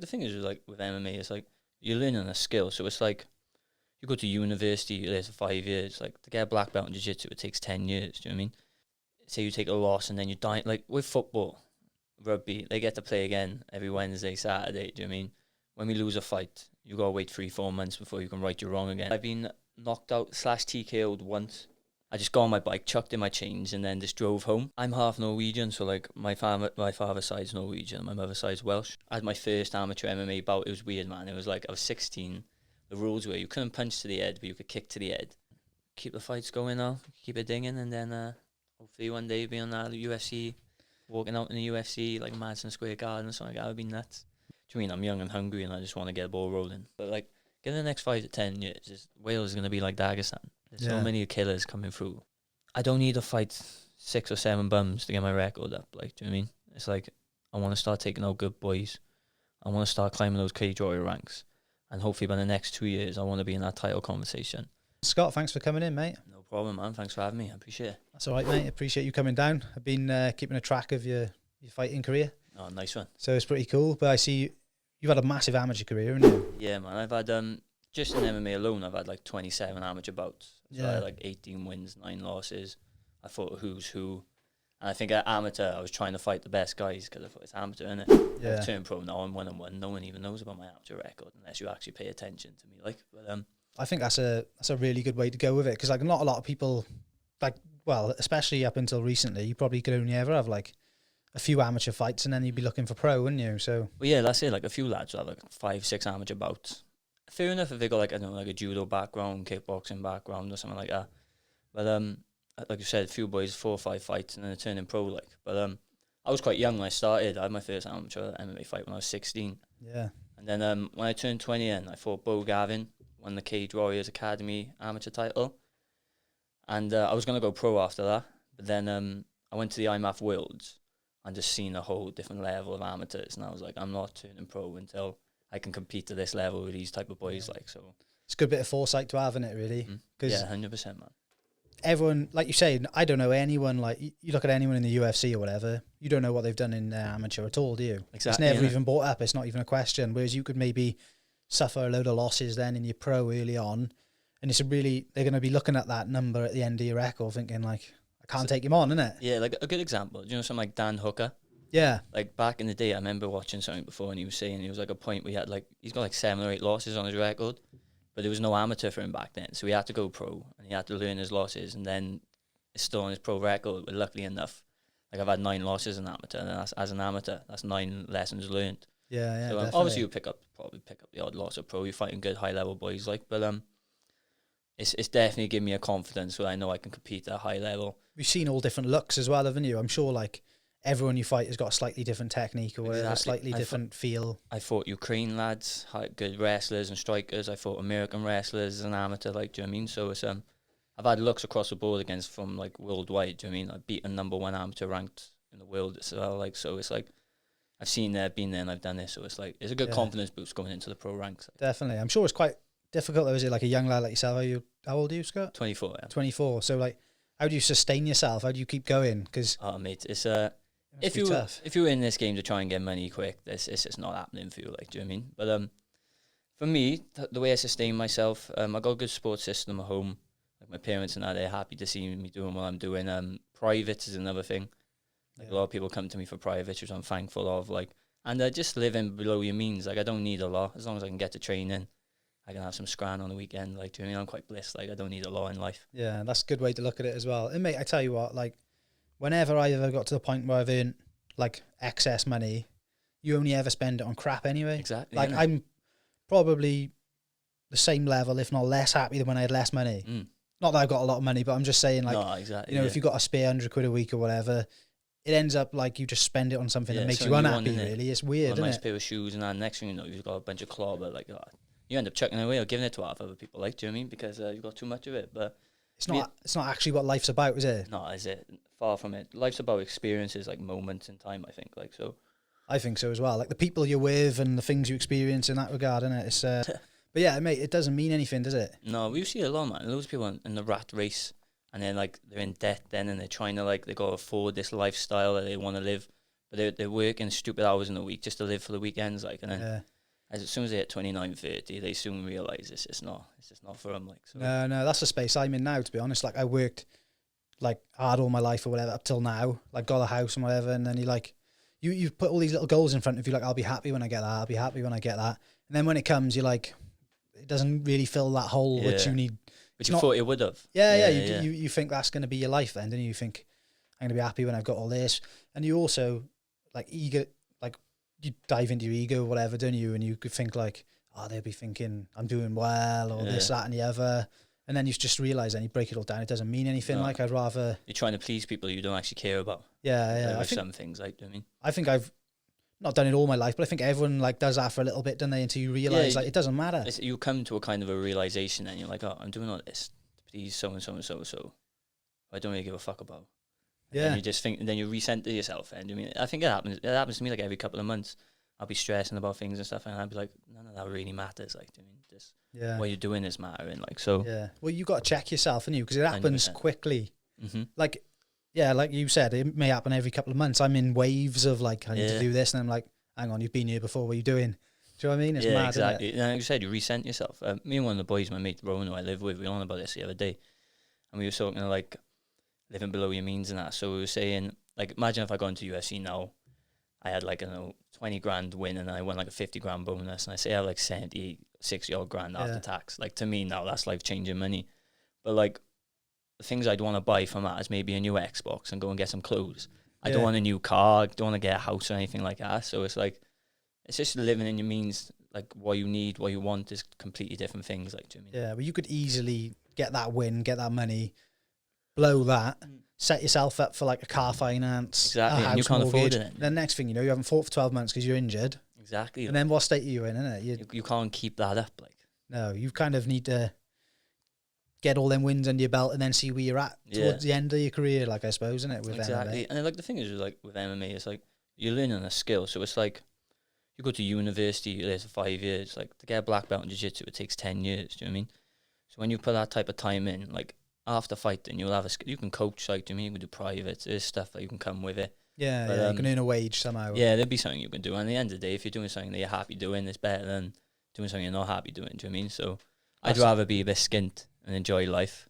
The thing is, like, with MMA, it's like, you're learning a skill, so it's like, you go to university, you're there for 5 years, like, to get a black belt in jiu-jitsu, it takes 10 years, do you know what I mean? Say you take a loss and then you die, like, with football, rugby, they get to play again every Wednesday, Saturday, do you know what I mean? When we lose a fight, you gotta wait 3-4 months before you can right your wrong again. I've been knocked out / TKO'd once. I just got on my bike, chucked in my chains, and then just drove home. I'm half Norwegian, so like my father's side's Norwegian, my mother's side's Welsh. I had my first amateur MMA bout. It was weird, man. It was like I was 16. The rules were you couldn't punch to the head, but you could kick to the head. Keep the fights going now, keep it dinging, and then hopefully one day be on that UFC, walking out in the UFC like Madison Square Garden or something like that would be nuts. Do you mean I'm young and hungry and I just want to get the ball rolling? But like, in the next 5 to 10 years, Wales is going to be like Dagestan. There's so many killers coming through. I don't need to fight 6 or 7 bums to get my record up. Like, do you know what I mean? It's like, I want to start taking out good boys. I want to start climbing those cage warrior ranks. And hopefully by the next 2 years, I want to be in that title conversation. Scott, thanks for coming in, mate. No problem, man. Thanks for having me. I appreciate it. That's all right, mate. Appreciate you coming down. I've been keeping a track of your fighting career. Oh, nice one. So it's pretty cool. But I see you've had a massive amateur career, haven't you? Yeah, man. I've had, just in MMA alone, I've had like 27 amateur bouts. So I had like 18 wins, 9 losses. I fought who's who. And I think at amateur, I was trying to fight the best guys because I thought it's amateur, innit? Yeah. I turned pro now, I'm 1-1. No one even knows about my amateur record unless you actually pay attention to me. Like, but I think that's a really good way to go with it, because like not a lot of people, like, well, especially up until recently, you probably could only ever have like a few amateur fights and then you'd be looking for pro, wouldn't you? So well, yeah, that's it. Like a few lads will have like 5-6 amateur bouts. Fair enough if they got like, I don't know, like a judo background, kickboxing background or something like that. But like you said, a few boys, 4 or 5 fights and then turning pro. Like, but I was quite young when I started. I had my first amateur MMA fight when I was 16. yeah, And then when I turned 20, I fought Bo Gavin, won the Cage Warriors Academy amateur title. And I was going to go pro after that. But then I went to the IMAF Worlds and just seen a whole different level of amateurs. And I was like, I'm not turning pro until I can compete to this level with these type of boys. Like, so it's a good bit of foresight to have, isn't it, really? Cause yeah, 100%, man. everyone, like you say, I don't know anyone, like, you look at anyone in the UFC or whatever, you don't know what they've done in amateur at all, do you? Exactly. It's never even brought up. It's not even a question. Whereas you could maybe suffer a load of losses then in your pro early on, and it's they're going to be looking at that number at the end of your record thinking, like, I can't take him on, innit? Yeah, like a good example. Do you know someone like Dan Hooker? Yeah. Like back in the day, I remember watching something before and he was saying he was like a point where he had like, he's got like 7 or 8 losses on his record, but there was no amateur for him back then. So he had to go pro and he had to learn his losses, and then it's still on his pro record. But luckily enough, like I've had 9 losses in amateur, and that's, as an amateur, that's 9 lessons learned. Yeah, So obviously you probably pick up the odd loss of pro. You're fighting good high level boys, like, but it's definitely given me a confidence where I know I can compete at a high level. We've seen all different looks as well, haven't you? I'm sure like everyone you fight has got a slightly different technique or whatever, a slightly different feel. I fought Ukraine lads, good wrestlers and strikers. I fought American wrestlers as an amateur, like, do you know what I mean? So it's I've had looks across the board against from like worldwide, do you know what I mean? I've beaten #1 amateur ranked in the world as well, like, so it's like I've seen there, been there, and I've done this, so it's like it's a good confidence boost going into the pro ranks. Definitely. I'm sure it's quite difficult though, is it, like a young lad like yourself? How old are you, Scott? 24, yeah. 24. So like, how do you sustain yourself? How do you keep going? Because oh mate, it's if you're in this game to try and get money quick, it's just not happening for you, like, do you know what I mean? But for me, the way I sustain myself, I got a good sports system at home. Like my parents and that, they're happy to see me doing what I'm doing. Private is another thing. Like a lot of people come to me for private, which I'm thankful of. Like, and just living below your means. Like, I don't need a lot as long as I can get to training. I can have some scran on the weekend. Like, do you know what I mean? I'm quite blessed. Like, I don't need a lot in life. Yeah, that's a good way to look at it as well. And mate, I tell you what, like, whenever I ever got to the point where I've earned like excess money, you only ever spend it on crap anyway. Exactly. Like, I'm probably the same level, if not less happy than when I had less money. Not that I've got a lot of money, but I'm just saying, like, no, exactly, you know, if you got a spare £100 a week or whatever, it ends up like you just spend it on something that makes you unhappy, really. It's weird, isn't it? A nice pair of shoes, and then next thing you know, you've got a bunch of clobber, like, you end up chucking it away or giving it to other people, like, do you know what I mean? Because you've got too much of it. But it's not actually what life's about, is it? No, is it? Far from it. Life's about experiences, like moments in time, I think. Like, so I think so as well. Like the people you're with and the things you experience in that regard, isn't it? It's but yeah, mate, it doesn't mean anything, does it? No, we see a lot, man. Loads of people in the rat race, and then like they're in debt then, and they're trying to, like, they got to afford this lifestyle that they want to live. but they're working stupid hours in the week just to live for the weekends, like, and then Yeah. as soon as they hit 29, 30, they soon realise it's just not for them, like. So. No, that's the space I'm in now, to be honest. Like, I worked like hard all my life or whatever up till now, like got a house and whatever, and then you put all these little goals in front of you, like, I'll be happy when I get that, I'll be happy when I get that, and then when it comes, you're like, it doesn't really fill that hole which you need. But you thought it would have. You think that's going to be your life then, and you think, I'm going to be happy when I've got all this, and you also like eager, like you dive into your ego or whatever, don't you? And you could think like, oh, they'll be thinking I'm doing well or this, that, and the other. And then you just realise, and you break it all down, it doesn't mean anything. No. Like, I'd rather... You're trying to please people you don't actually care about. Yeah. Like some things, like, do you know what I mean? I think I've not done it all my life, but I think everyone like does that for a little bit, don't they? Until you realise, like, it doesn't matter. You come to a kind of a realisation and you're like, oh, I'm doing all this to please so-and-so. I don't really give a fuck about. Yeah. And you just think, and then you recenter yourself. And I mean, I think it happens to me like every couple of months. I'll be stressing about things and stuff, and I'll be like, none of that really matters. Like, I mean, just what you're doing is mattering. Like, so. Yeah. Well, you got to check yourself, and because it happens 100%. Quickly. Mm-hmm. Like, like you said, it may happen every couple of months. I'm in waves of like, I need to do this, and I'm like, hang on, you've been here before. What are you doing? Do you know what I mean? It's mad, exactly. Isn't it? Like you said, you resent yourself. Me and one of the boys, my mate Rowan, who I live with, we were on about this the other day, and we were talking like living below your means and that. So we were saying, like, imagine if I got into UFC now, I had like, 20 grand win and I won like a 50 grand bonus, and I say I have like 70, 60 odd grand after tax. Like, to me now, that's life changing money. But like, the things I'd want to buy from that is maybe a new Xbox and go and get some clothes. I don't want a new car, don't want to get a house or anything like that. So it's like, it's just living in your means. Like, what you need, what you want is completely different things. Like, do you know what I mean? Yeah, but you could easily get that win, get that money, blow that, set yourself up for like a car finance, exactly, a house and you can't mortgage. afford it. Then next thing you know, you haven't fought for 12 months because you're injured. Exactly. And then what state are you in, innit? You can't keep that up. Like, no, you kind of need to get all them wins under your belt and then see where you're at towards the end of your career, like, I suppose, isn't it? With exactly. MMA. And like, the thing is, like, with MMA, it's like you're learning a skill. So it's like you go to university, you're there for 5 years. Like, to get a black belt in jiu-jitsu, it takes 10 years. Do you know what I mean? So when you put that type of time in, like, after fighting, you'll have you can coach, like, do you know what I mean? You can do private. There's stuff that you can come with it. Yeah, but, you can earn a wage somehow. Yeah, there'd be something you can do. And at the end of the day, if you're doing something that you're happy doing, it's better than doing something you're not happy doing. Do you know what I mean? So I'd rather be a bit skint and enjoy life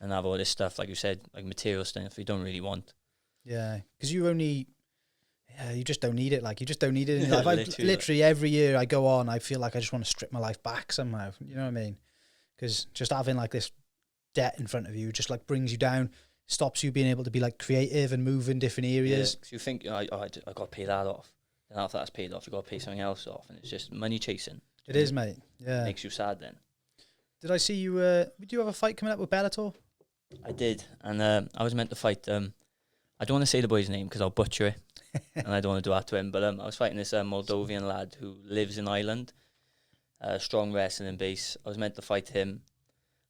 and have all this stuff, like you said, like material stuff you don't really want. Yeah, because you just don't need it. Like, you just don't need it in your life. Literally every year I go on, I feel like I just want to strip my life back somehow. You know what I mean? Because just having like this debt in front of you just like brings you down, stops you being able to be like creative and move in different areas. Yeah, 'cause you think, I got to pay that off. And after that's paid off, you got to pay something else off. And it's just money chasing. It is, mate. Yeah. It makes you sad then. Did I see you, do you have a fight coming up with Bellator? I did. And I was meant to fight, I don't want to say the boy's name because I'll butcher it. And I don't want to do that to him. But I was fighting this Moldovan lad who lives in Ireland. Strong wrestling base. I was meant to fight him.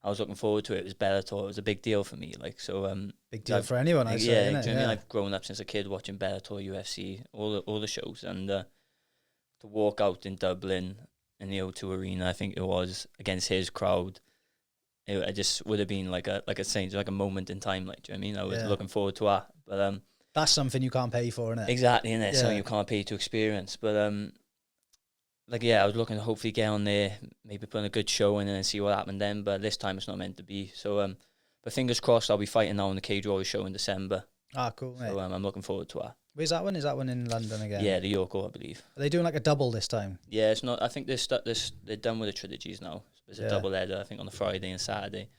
I was looking forward to it. It was Bellator. It was a big deal for me. Like, so big deal for anyone, I say. Yeah, do you know what I mean? I've grown up since a kid watching Bellator, UFC, all the shows, and to walk out in Dublin in the O2 Arena, I think it was, against his crowd, it just would have been like a moment in time. Like, do you know what I mean? I was looking forward to that. But that's something you can't pay for, isn't it? Exactly, innit? Something you can't pay to experience. But I was looking to hopefully get on there, maybe put on a good show and then see what happened then. But this time it's not meant to be. So, but fingers crossed, I'll be fighting now on the Cage Warriors show in December. Ah, cool, mate. So I'm looking forward to that. Where's that one? Is that one in London again? Yeah, the Yorko, I believe. Are they doing like a double this time? Yeah, it's not. I think they're done with the trilogies now. There's a double header, I think, on the Friday and Saturday.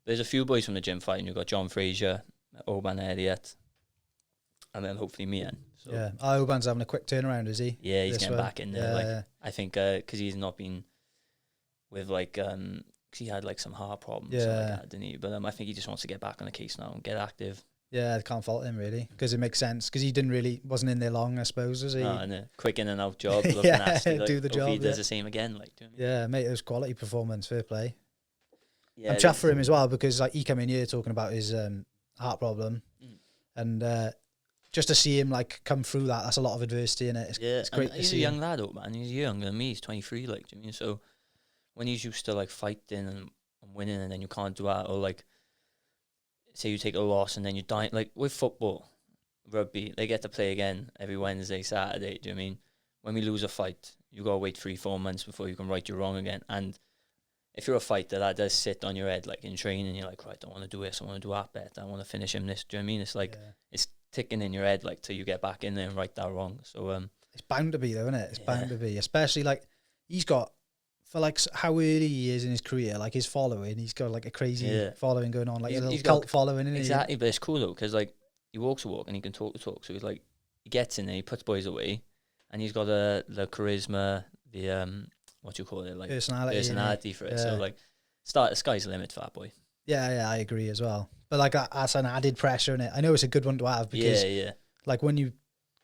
There's a few boys from the gym fighting. You've got John Frazier, Oban Elliott, and then hopefully me in. So. Yeah. Oban's having a quick turnaround, is he? Yeah, he's getting back in there. Yeah, like I think because he's not been with like because he had like some heart problems. Yeah, like that, didn't he? But I think he just wants to get back on the case now and get active. Yeah, I can't fault him really because it makes sense because he wasn't in there long, I suppose, was he? No, and a quick in and out job. Looking nasty, like, do the job. He does the same again, like. Do you know what I mean? Yeah, mate, it was quality performance. Fair play. Yeah, I'm chuffed for him as well because like he came in here talking about his heart problem, and just to see him like come through that's a lot of adversity in it. It's great to see. He's a young lad, man. He's younger than me. He's 23, like. Do you know what I mean? So when he's used to like fighting and winning, and then you can't do that, or like say you take a loss and then you die, like with football, rugby, they get to play again every Wednesday, Saturday. Do you know what I mean? When we lose a fight, you got to wait 3-4 months before you can right your wrong again. And if you're a fighter, that does sit on your head, like in training. You're like, right, I want to do this, I want to do that bet, I want to finish him this. Do you know what I mean? It's like, it's ticking in your head, like, till you get back in there and right that wrong. So it's bound to be, though, isn't it? It's bound to be, especially like he's got, for like how early he is in his career, like his following, he's got like a crazy following going on, like a little cult following, isn't exactly. But it's cool though, because like he walks a walk and he can talk the talk. So he's like, he gets in there, he puts boys away, and he's got the charisma, the what do you call it, like personality for it. So like, the sky's the limit for that boy. Yeah, I agree as well. But like that's an added pressure in it. I know it's a good one to have because like when you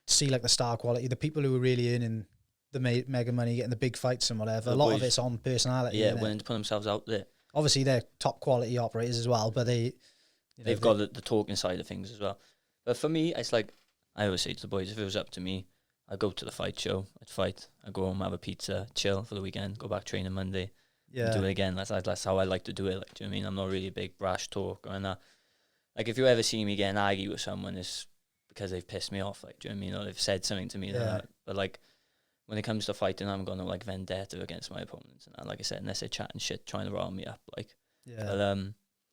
see like the star quality, the people who are really earning the mega money, getting the big fights and whatever, a lot of it's on personality. Yeah, willing to put themselves out there. Obviously, they're top quality operators as well, but they've got the talking side of things as well. But for me, it's like, I always say to the boys, if it was up to me, I'd go to the fight show, I'd fight, I'd go home, have a pizza, chill for the weekend, go back training Monday, and do it again. That's how I like to do it. Like, do you know what I mean? I'm not really a big brash talker and that. Like, if you ever see me get an argue with someone, it's because they've pissed me off. Like, do you know what I mean? Or they've said something to me. But like, when it comes to fighting, I'm going to like vendetta against my opponents. And like I said, unless they're chatting shit, trying to rile me up. Like, but,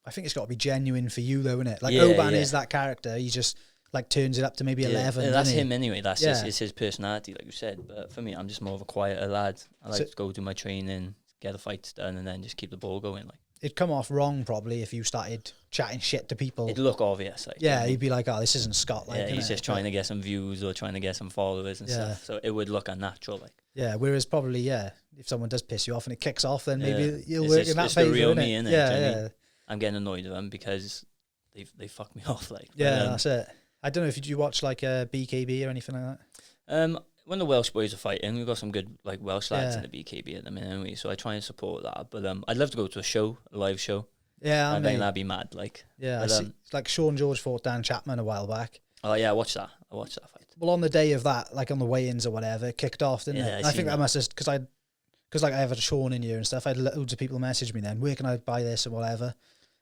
I think it's got to be genuine for you though, isn't it? Like Oban is that character. He just like turns it up to maybe 11. That's him anyway. That's it's his personality, like you said. But for me, I'm just more of a quieter lad. I like to go do my training, get the fights done, and then just keep the ball going. Like, it'd come off wrong probably if you started chatting shit to people. It'd look obvious. Like, he'd be like, oh, this isn't Scott. Like, he's just trying to get some views or trying to get some followers and stuff. So it would look unnatural. Like, whereas probably, if someone does piss you off and it kicks off, then maybe you'll work in that it's favour. The real me, innit? Yeah. I'm getting annoyed with them because they fuck me off. Like, that's it. I don't know if you watch like BKB or anything like that. When the Welsh boys are fighting, we've got some good like Welsh lads in the BKB at the minute, anyway. So I try and support that. But I'd love to go to a live show. Yeah, I think that'd be mad. Like, I see, like Sean George fought Dan Chapman a while back. Oh yeah, I watched that fight. Well, on the day of that, like on the weigh-ins or whatever, it kicked off, didn't it? I think that must have, because like I have a Sean in here and stuff. I had loads of people message me then, where can I buy this or whatever.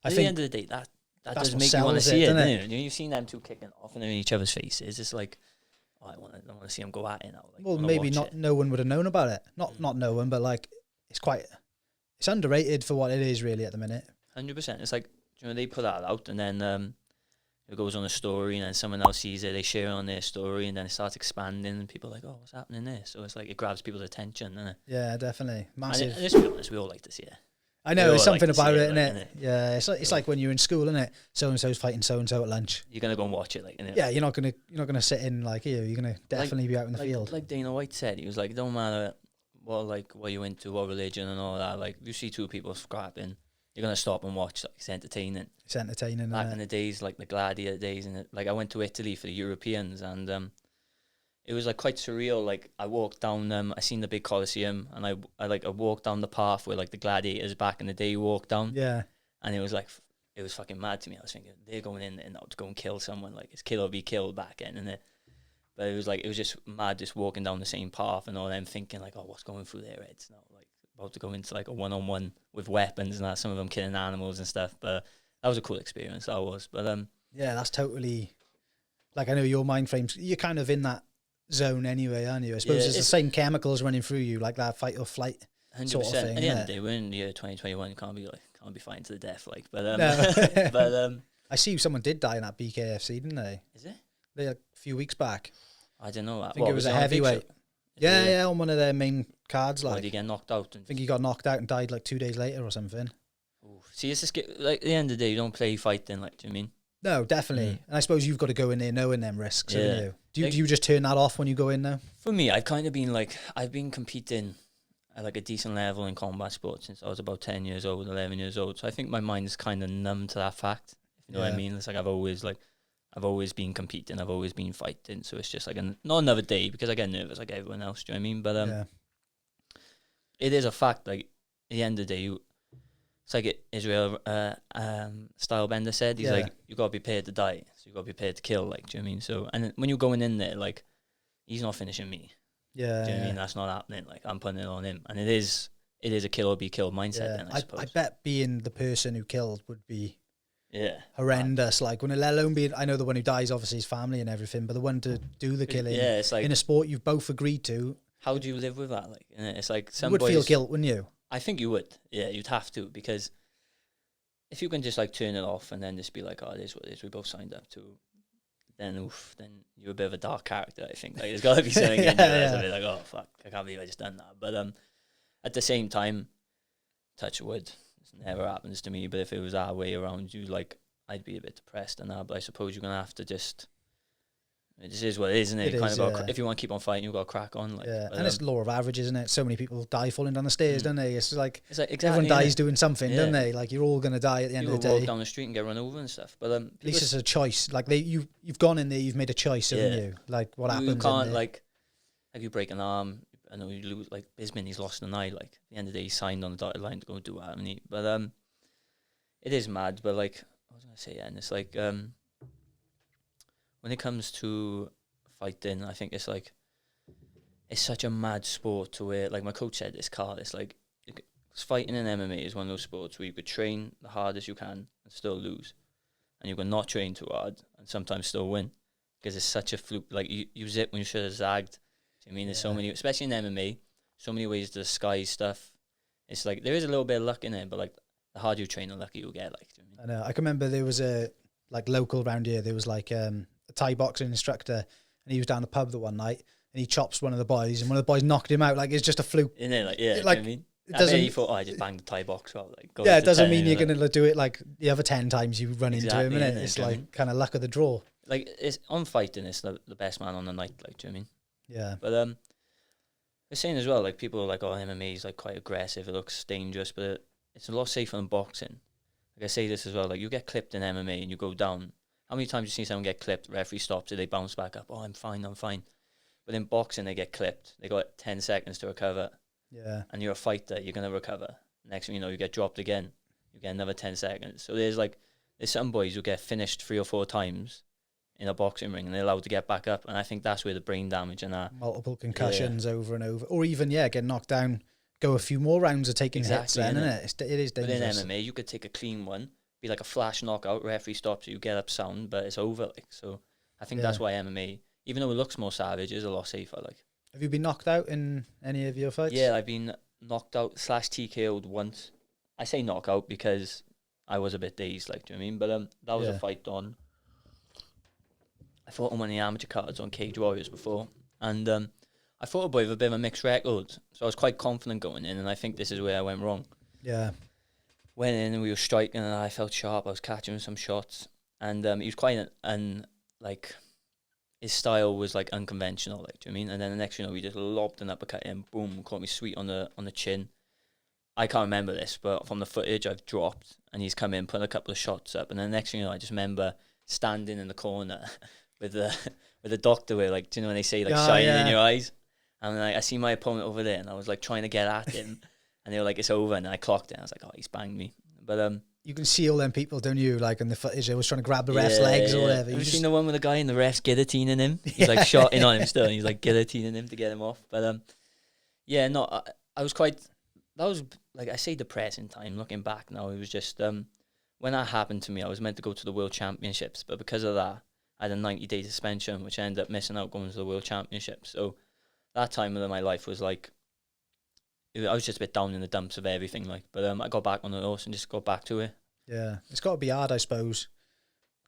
At the end of the day, that does make you want to see it, doesn't it? You've seen them two kicking off and in each other's faces. It's like, oh, I want to see them go at it now. Like, well, maybe no one would have known about it. Not no one, but like it's underrated for what it is really at the minute. 100%. It's like, they put that out and then it goes on a story and then someone else sees it, they share it on their story and then it starts expanding and people are like, oh, what's happening there? So it's like it grabs people's attention, doesn't it? Yeah, definitely. Massive. And let's be honest, we all like to see it. I know, there's something about it, innit? Yeah, it's like when you're in school, innit? So and so's fighting so and so at lunch. You're gonna go and watch it, like, innit? Yeah, you're not gonna sit in like here. You're gonna definitely be out in the field. Like Dana White said, he was like, it don't matter what you're into, what religion and all that. Like, if you see two people scrapping, you're gonna stop and watch. Like, it's entertaining. It's entertaining. Back in the days, like the gladiator days, and like I went to Italy for the Europeans, and it was like quite surreal. Like, I walked down I seen the big Colosseum, and I walked down the path where like the gladiators back in the day walked down. Yeah. And it was like, it was fucking mad to me. I was thinking, they're going in and to go and kill someone. Like, it's kill or be killed back then, innit? But it was just mad, just walking down the same path and all them thinking like, oh, what's going through their heads now? Like, about to go into like a one-on-one with weapons and that. Some of them killing animals and stuff. But that was a cool experience. That was. But yeah, that's totally. Like, I know your mind frames. You're kind of in that zone anyway, aren't you? I suppose it's the same chemicals running through you, like that fight or flight 100%. Sort of thing. At the end of the day, we're in the year 2021. You can't be fighting to the death, like. But no. but I see someone did die in that BKFC, didn't they? Is it? They a few weeks back. I don't know. I think it was a heavyweight. Yeah, on one of their main cards. Like, did he get knocked out? I think he got knocked out and died like 2 days later or something. Ooh. See, it's just like at the end of the day, you don't play fighting. Like, do you mean? No, definitely. And I suppose you've got to go in there knowing them risks, haven't you? Do you just turn that off when you go in now? For me, I've kind of been like, I've been competing at like a decent level in combat sports since I was about 10 years old, 11 years old. So I think my mind is kind of numb to that fact. If you know what I mean? It's like I've always been competing. I've always been fighting. So it's just like not another day because I get nervous like everyone else. Do you know what I mean? But it is a fact. Like, at the end of the day, it's like Israel Stylebender said. He's like, you got to be prepared to die. So you got to be prepared to kill. Like, do you know what I mean? So, and when you're going in there, like, he's not finishing me. Yeah. Do you know what I mean? That's not happening. Like, I'm putting it on him. And it is a kill or be killed mindset then, I suppose. I bet being the person who killed would be horrendous. Like, when let alone being, I know the one who dies, obviously his family and everything, but the one to do the killing, it's like, in a sport you've both agreed to. How do you live with that? Like, it's like some you would boys feel guilt, wouldn't you? I think you would. Yeah, you'd have to, because if you can just like turn it off and then just be like, oh, it is what it is, we both signed up to, then you're a bit of a dark character, I think. Like, there's got to be something in you that's a bit like, oh, fuck, I can't believe I just done that. But at the same time, touch wood, this never happens to me, but if it was our way around you, like, I'd be a bit depressed and that, but I suppose you're going to have to just, it just is what it is, isn't it? If you want to keep on fighting, you've got to crack on. Like, and it's law of averages, isn't it? So many people die falling down the stairs, don't they? It's like exactly, everyone dies doing something, don't they? Like, you're all going to die at the end of the day. Walk down the street and get run over and stuff. But at least it's a choice. Like, you've gone in there, you've made a choice, haven't you? Like, what happens? You can't, like you break an arm. I know you lose. Like Bisman, he's lost an eye. Like, at the end of the day, he signed on the dotted line to go do that, haven't he? But it is mad. But like, what was I going to say? Yeah, and it's like when it comes to fighting, I think it's like, it's such a mad sport to where, like my coach said, it's Carl, it's like, fighting in MMA is one of those sports where you could train the hardest you can and still lose, and you can not train too hard and sometimes still win, because it's such a fluke. Like, you zip when you should have zagged. Do you mean there's so many, especially in MMA, so many ways to disguise stuff. It's like, there is a little bit of luck in it, but like, the harder you train, the luckier you'll get. Like, do you know what I mean? I know. I can remember there was a, like, local around here, there was like a Thai boxing instructor, and he was down the pub the one night, and he chops one of the boys, and one of the boys knocked him out. Like, it's just a fluke. Isn't it? Like, like, do you know what I mean? It doesn't. You thought, I just banged the Thai box out. Like, it doesn't mean you're going to do it like the other 10 times you run into him, innit? It's like kind of luck of the draw. Like, it's on fighting, it's the best man on the night. Like, do you know what I mean? Yeah. But they're saying as well, like, people are like, oh, MMA is like quite aggressive, it looks dangerous, but it's a lot safer than boxing. Like, I say this as well, like, you get clipped in MMA and you go down. How many times you see someone get clipped, referee stops it, they bounce back up, oh, I'm fine. But in boxing, they get clipped, they got 10 seconds to recover. Yeah. And you're a fighter, you're going to recover. Next thing you know, you get dropped again, you get another 10 seconds. So there's some boys who get finished 3 or 4 times in a boxing ring and they're allowed to get back up. And I think that's where the brain damage and that. Multiple concussions over and over. Or even, get knocked down, go a few more rounds of taking hits then, isn't it? It is dangerous. But in MMA, you could take a clean one, be like a flash knockout, referee stops you, get up sound, but it's over. Like, so I think that's why MMA, even though it looks more savage, is a lot safer. Like, have you been knocked out in any of your fights? Yeah, I've been knocked out / TKO'd once. I say knockout because I was a bit dazed, like, do you know what I mean? But that was a fight on, I fought on one of the amateur cards on Cage Warriors before, and I fought a boy with a bit of a mixed record, so I was quite confident going in, and I think this is where I went wrong. Yeah. Went in and we were striking, and I felt sharp. I was catching some shots, and he was quite like, his style was like unconventional, like, do you know what I mean? And then the next, we just lobbed an uppercut in, boom, caught me sweet on the chin. I can't remember this, but from the footage I've dropped, and he's come in, put a couple of shots up, and then the next thing you know, I just remember standing in the corner with the doctor where, like, do you know when they say, like, shining in your eyes? And I see my opponent over there, and I was like trying to get at him, and they were like, it's over, and I clocked it, and I was like, oh, he's banged me. But you can see all them people, don't you? Like, in the footage, they was trying to grab the ref's legs or whatever. Have you seen the one with the guy and the ref's guillotining him? He's like shotting on him still, and he's like guillotining him to get him off. But I was quite. That was, like, I say, depressing time. Looking back now, it was just when that happened to me, I was meant to go to the World Championships, but because of that, I had a 90-day suspension, which I ended up missing out going to the World Championships. So that time of my life was like, I was just a bit down in the dumps of everything, like. But I got back on the horse and just got back to it. Yeah, it's got to be hard, I suppose.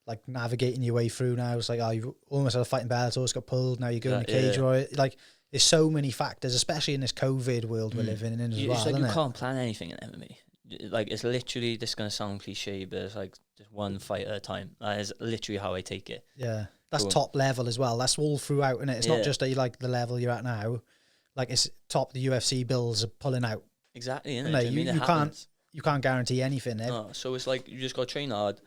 Like, navigating your way through now. It's like, oh, you almost had a fight in Bellator, it's got pulled. Now you're going to cage, or like, there's so many factors, especially in this COVID world we're living in as well. It's like, isn't you can't plan anything in MMA. Like, it's literally, this is going to sound cliche, but it's like just one fight at a time. That is literally how I take it. Yeah, that's top level as well. That's all throughout, isn't it? It's not just that you like the level you're at now. Like, it's top, the UFC bills are pulling out. Exactly, innit? No, you can't guarantee anything. No, so it's like, you just got to train hard,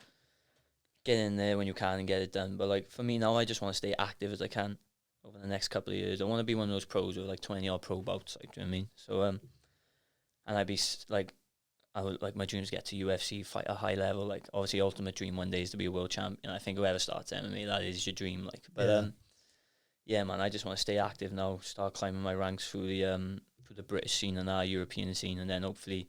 get in there when you can and get it done. But like, for me now, I just want to stay active as I can over the next couple of years. I want to be one of those pros with like 20 odd pro bouts, like, do you know what I mean? So and I'd be like, I would like, my dream is to get to UFC, fight at a high level. Like, obviously, ultimate dream one day is to be a world champion. I think whoever starts MMA, that is your dream. Like, but yeah, man, I just want to stay active now, start climbing my ranks through the British scene and our European scene, and then hopefully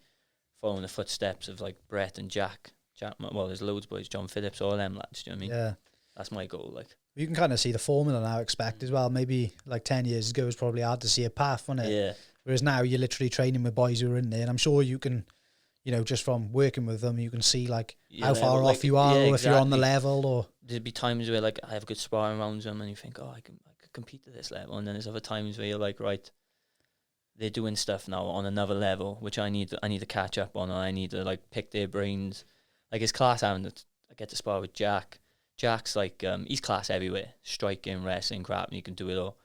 following the footsteps of like Brett and Jack, Well, there's loads of boys, John Phillips, all them lads. Do you know what I mean? Yeah. That's my goal. Like, You can kind of see the formula now, expect as well. Maybe like 10 years ago, it was probably hard to see a path, wasn't it? yeah, Whereas now you're literally training with boys who are in there, and I'm sure you can, you know, just from working with them, you can see like how far off you are, or if you're on the level, or there'd be times where like I have good sparring rounds with them, and you think, oh, I could compete at this level, and then there's other times where you're like, right, they're doing stuff now on another level, which I need to catch up on, or I need to like pick their brains. Like it's class having to, I get to spar with Jack. Jack's like he's class everywhere, striking, wrestling, grappling, he can do it all.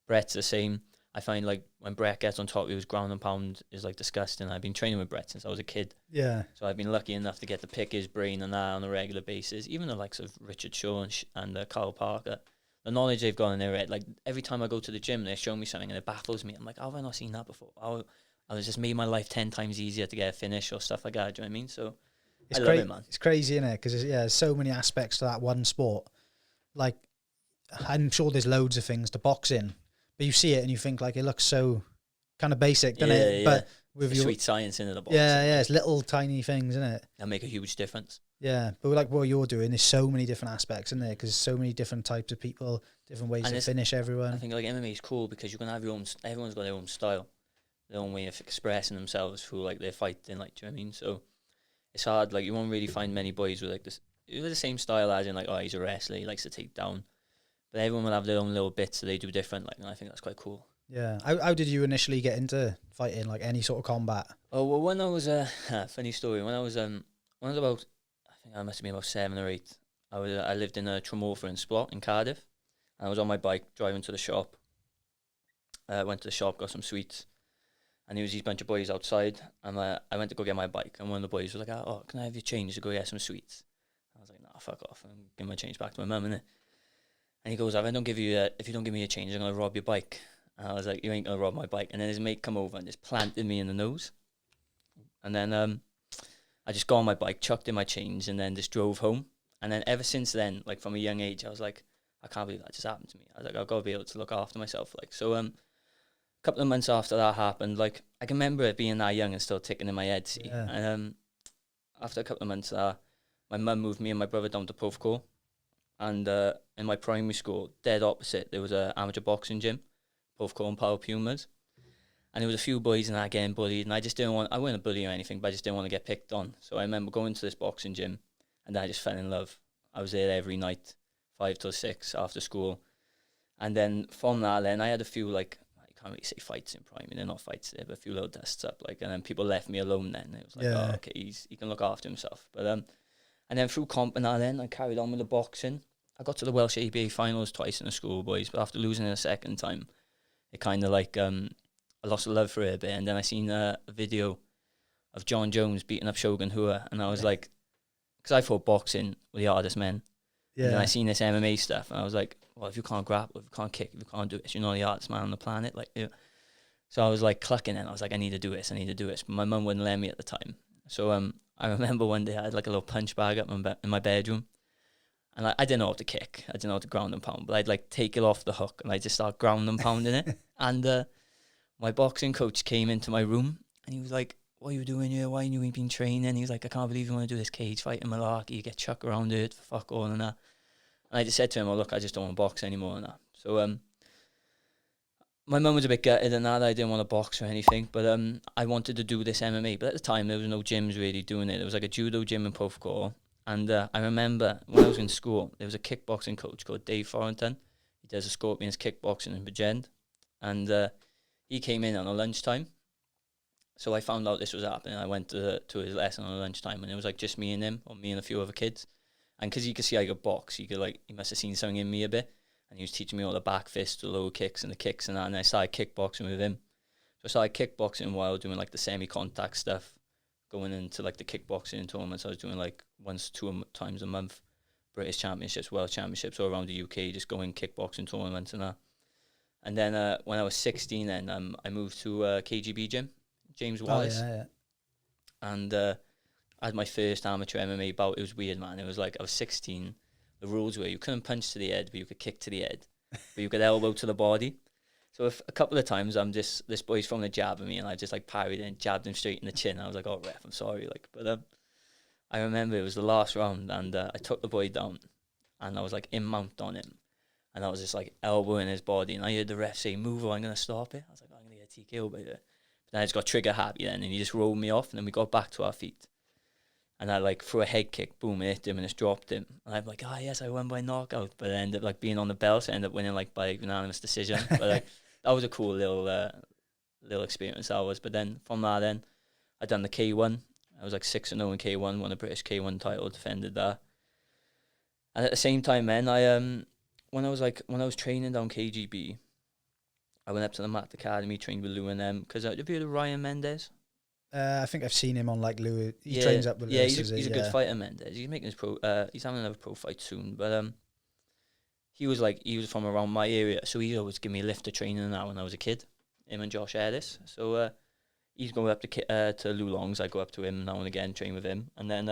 Brett's the same. I find like when Brett gets on top of you, his ground and pound is like disgusting. I've been training with Brett since I was a kid. yeah, So I've been lucky enough to get to pick his brain and that on a regular basis. Even the likes of Richard Shaw and Carl Parker, the knowledge they've got in their head. Like every time I go to the gym, they show me something and it baffles me. I'm like, how have I not seen that before? I was just made my life 10 times easier to get a finish or stuff like that. Do you know what I mean? So I love it, man. It's crazy, isn't it? Because there's so many aspects to that one sport. Like, I'm sure there's loads of things to boxing, but you see it and you think like it looks so kind of basic, doesn't it? Yeah. But with your sweet science into the boxing. yeah, it's little tiny things, isn't it? That make a huge difference. Yeah, but like what you're doing, there's so many different aspects in there because so many different types of people, different ways to finish everyone. I think like MMA is cool because you can have your own. Everyone's got their own style, their own way of expressing themselves through like their fighting. Like, do you know what I mean? So it's hard. Like you won't really find many boys with like this, with the same style as in like, oh, he's a wrestler, he likes to take down. But everyone will have their own little bits that they do different. Like, and I think that's quite cool. Yeah. How did you initially get into fighting, like any sort of combat? Oh well, when I was funny story. When I was about, I think I must have been about 7 or 8. I lived in a Tremorfa in Splot in Cardiff. And I was on my bike driving to the shop. Went to the shop, got some sweets, and there was these bunch of boys outside. And I went to go get my bike, and one of the boys was like, "Oh, can I have your change to go get some sweets?" I was like, "Nah, fuck off," and give my change back to my mum, innit? And he goes, if you don't give me your change, I'm gonna rob your bike. And I was like, you ain't gonna rob my bike. And then his mate come over and just planted me in the nose. And then I just got on my bike, chucked in my change, and then just drove home. And then ever since then, like from a young age, I was like, I can't believe that just happened to me. I was like, I've got to be able to look after myself. Like, so a couple of months after that happened, like I can remember it being that young and still ticking in my head. See, Yeah. and after a couple of months, my mum moved me and my brother down to Porthcawl. And in my primary school, dead opposite, there was an amateur boxing gym, Porthcawl and Power Pumas. And there was a few boys in that getting bullied, and I wasn't a bully or anything, but I just didn't want to get picked on. So I remember going to this boxing gym, and then I just fell in love. I was there every night, 5 till 6 after school. And then from that, then I had a few, like, I can't really say fights in primary, they're not fights there, but a few little dusts up, like, and then people left me alone then. It was like, Yeah. oh, okay, he can look after himself. But and then through comp and that, then I carried on with the boxing. I got to the Welsh ABA finals twice in the schoolboys, but after losing it a second time, it kind of like, I lost the love for it a bit. And then I seen a video of John Jones beating up Shogun Hua, and I was like, because I thought boxing were the hardest men. Yeah. And then I seen this MMA stuff, and I was like, well, if you can't grapple, if you can't kick, if you can't do this, you're not the hardest man on the planet. Like, you know. So I was like clucking, and I was like, I need to do this. But my mum wouldn't let me at the time. So I remember one day I had like a little punch bag up in my bedroom, and I didn't know how to kick, I didn't know how to ground and pound, but I'd like take it off the hook and I'd just start ground and pounding it. And my boxing coach came into my room and he was like, what are you doing here? Why you ain't been training? He was like, I can't believe you want to do this cage fighting malarkey. You get chucked around it for fuck all and that. And I just said to him, oh, look, I just don't want to box anymore and that. So my mum was a bit gutted and that I didn't want to box or anything, but I wanted to do this MMA. But at the time, there was no gyms really doing it. There was like a judo gym in Porthcawl. And I remember when I was in school, there was a kickboxing coach called Dave Thornton. He does a Scorpions kickboxing in Bridgend. And he came in on a lunchtime. So I found out this was happening. I went to his lesson on a lunchtime, and it was like just me and him, or me and a few other kids. And because he could see I could box, he must have seen something in me a bit. And he was teaching me all the back fists, the low kicks, and the kicks and that. And I started kickboxing with him. So I started kickboxing while doing like the semi-contact stuff, going into like the kickboxing tournaments. I was doing like 1-2 times a month, British Championships, World Championships all around the UK, just going kickboxing tournaments and that. And then when I was 16, then I moved to KGB gym, James Wallace. Oh, yeah. And I had my first amateur MMA bout. It was weird, man. It was like I was 16. The rules were you couldn't punch to the head, but you could kick to the head, but you could elbow to the body. So if a couple of times this boy's throwing a jab at me, and I just like parried and jabbed him straight in the chin. I was like, oh, ref, I'm sorry. Like, but I remember it was the last round, and I took the boy down, and I was like in mount on him, and I was just like elbowing his body, and I heard the ref say, "Move, or I'm gonna stop it." I was like, "I'm gonna get a TKO by there." But then I just got trigger happy then, and he just rolled me off, and then we got back to our feet, and I like threw a head kick, boom, it hit him, and just dropped him, and I'm like, "Ah, yes, I won by knockout," but I ended up like being on the belt, so I ended up winning like by unanimous decision. But like that was a cool little experience that was. But then from that, then I done the K1. I was like 6-0 in K1, won a British K1 title, defended that. And at the same time, then when I was training down KGB, I went up to the Mat Academy, trained with Lou and them. Because have you heard of Ryan Mendes? I think I've seen him on like Louis. He trains up with Lewis. He's a good fighter, Mendes. He's making his he's having another pro fight soon. But he was from around my area, so he always give me a lift to training now when I was a kid. Him and Josh Ellis. So he's going up to Lou Long's. I go up to him now and again, train with him. And then